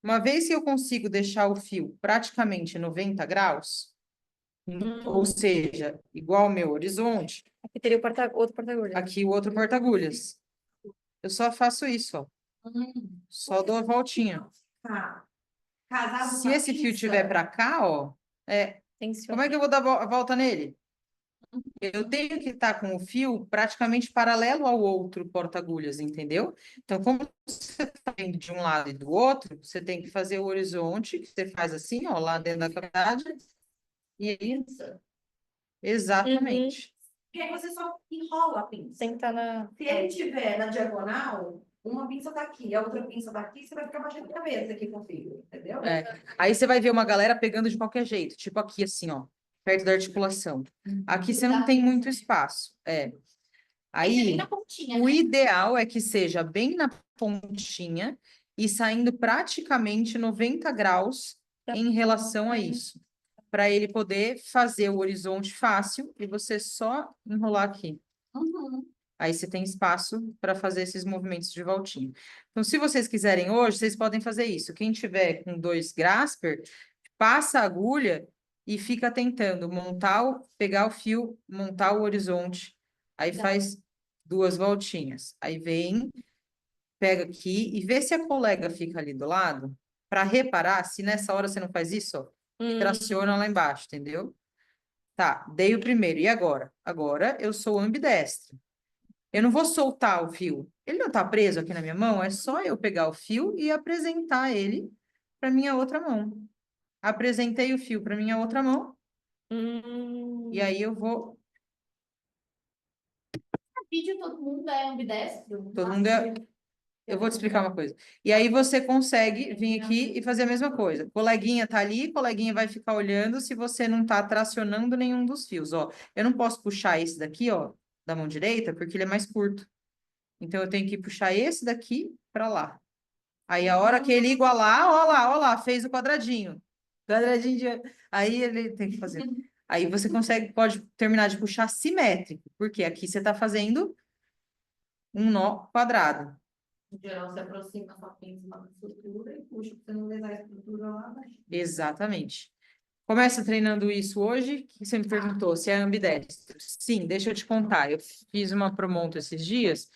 Uma vez que eu consigo deixar o fio praticamente 90 graus, ou seja, igual ao meu horizonte, Aqui teria o outro porta-agulha. aqui o outro porta-agulhas. Eu só faço isso, ó. Só dou a voltinha. Tá. Casado Se com a esse fio pinça, tiver para cá, ó, como é que eu vou dar a volta nele? Eu tenho que estar com o fio praticamente paralelo ao outro porta-agulhas, entendeu? Então, como você está indo de um lado e do outro, você tem que fazer o horizonte, que você faz assim, ó, lá dentro da cavidade. E aí, exatamente. porque aí você só enrola a pinça. Tem que estar na... Se ele tiver na diagonal, uma pinça tá aqui, a outra pinça tá aqui, você vai ficar batendo cabeça aqui com o fio, entendeu? Aí você vai ver uma galera pegando de qualquer jeito, tipo aqui assim, ó, perto da articulação. Aqui você não tem muito espaço. Aí, bem na pontinha, o né? ideal é que seja bem na pontinha e saindo praticamente 90 graus em relação a isso, para ele poder fazer o horizonte fácil e você só enrolar aqui. Aí você tem espaço para fazer esses movimentos de voltinha. Então, se vocês quiserem hoje, vocês podem fazer isso. Quem tiver com 2 grasper, passa a agulha e fica tentando pegar o fio, montar o horizonte. Aí faz 2 voltinhas. Aí vem, pega aqui e vê se a colega fica ali do lado, para reparar se nessa hora você não faz isso, ó, e traciona lá embaixo, entendeu? Tá, dei o primeiro. E agora? Agora eu sou ambidestro. Eu não vou soltar o fio. Ele não tá preso aqui na minha mão, é só eu pegar o fio e apresentar ele para minha outra mão. Apresentei o fio para minha outra mão. E aí eu vou. No vídeo todo mundo é ambidestro. Todo mundo é. Eu vou te explicar uma coisa. E aí você consegue vir aqui e fazer a mesma coisa. Coleguinha tá ali, coleguinha vai ficar olhando se você não tá tracionando nenhum dos fios, ó. Eu não posso puxar esse daqui, ó, da mão direita, porque ele é mais curto. Então eu tenho que puxar esse daqui para lá. Aí a hora que ele igualar, ó lá, fez o quadradinho. Quadradinho de... Aí ele tem que fazer. Aí você pode terminar de puxar simétrico, porque aqui você tá fazendo um nó quadrado. Em geral, você aproxima a sua pinça da estrutura e puxa para você não lesar a estrutura lá abaixo. Exatamente. Começa treinando isso hoje, que você me perguntou se é ambidestro. Sim, deixa eu te contar. Eu fiz uma promonto esses dias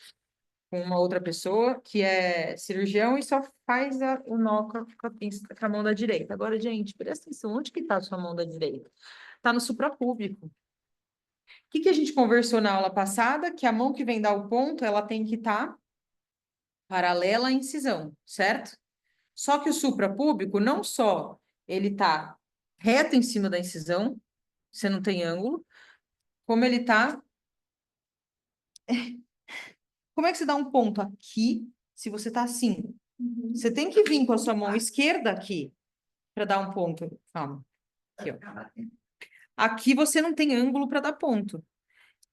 com uma outra pessoa que é cirurgião e só faz o nó com a pinça com a mão da direita. Agora, gente, presta atenção, onde que está a sua mão da direita? Está no suprapúbico. O que a gente conversou na aula passada? Que a mão que vem dar o ponto, ela tem que estar paralela à incisão, certo? Só que o suprapúbico, não só ele está reto em cima da incisão, você não tem ângulo, como ele está... Como é que você dá um ponto aqui, se você está assim? Você tem que vir com a sua mão esquerda aqui, para dar um ponto. Calma. Aqui, ó. Aqui você não tem ângulo para dar ponto.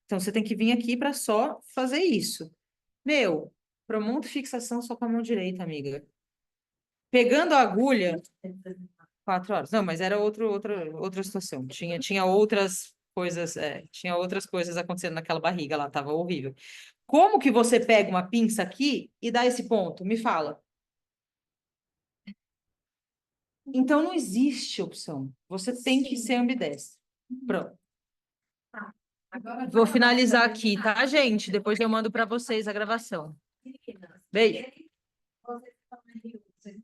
Então, você tem que vir aqui para só fazer isso. Meu, promonto fixação só com a mão direita, amiga. Pegando a agulha... 4 horas. Não, mas era outra situação. Tinha outras coisas, tinha outras coisas acontecendo naquela barriga lá, tava horrível. Como que você pega uma pinça aqui e dá esse ponto? Me fala. Então, não existe opção. Você tem que ser ambidestro. Pronto. Vou finalizar aqui, tá, gente? Depois eu mando para vocês a gravação. Beijo. Vocês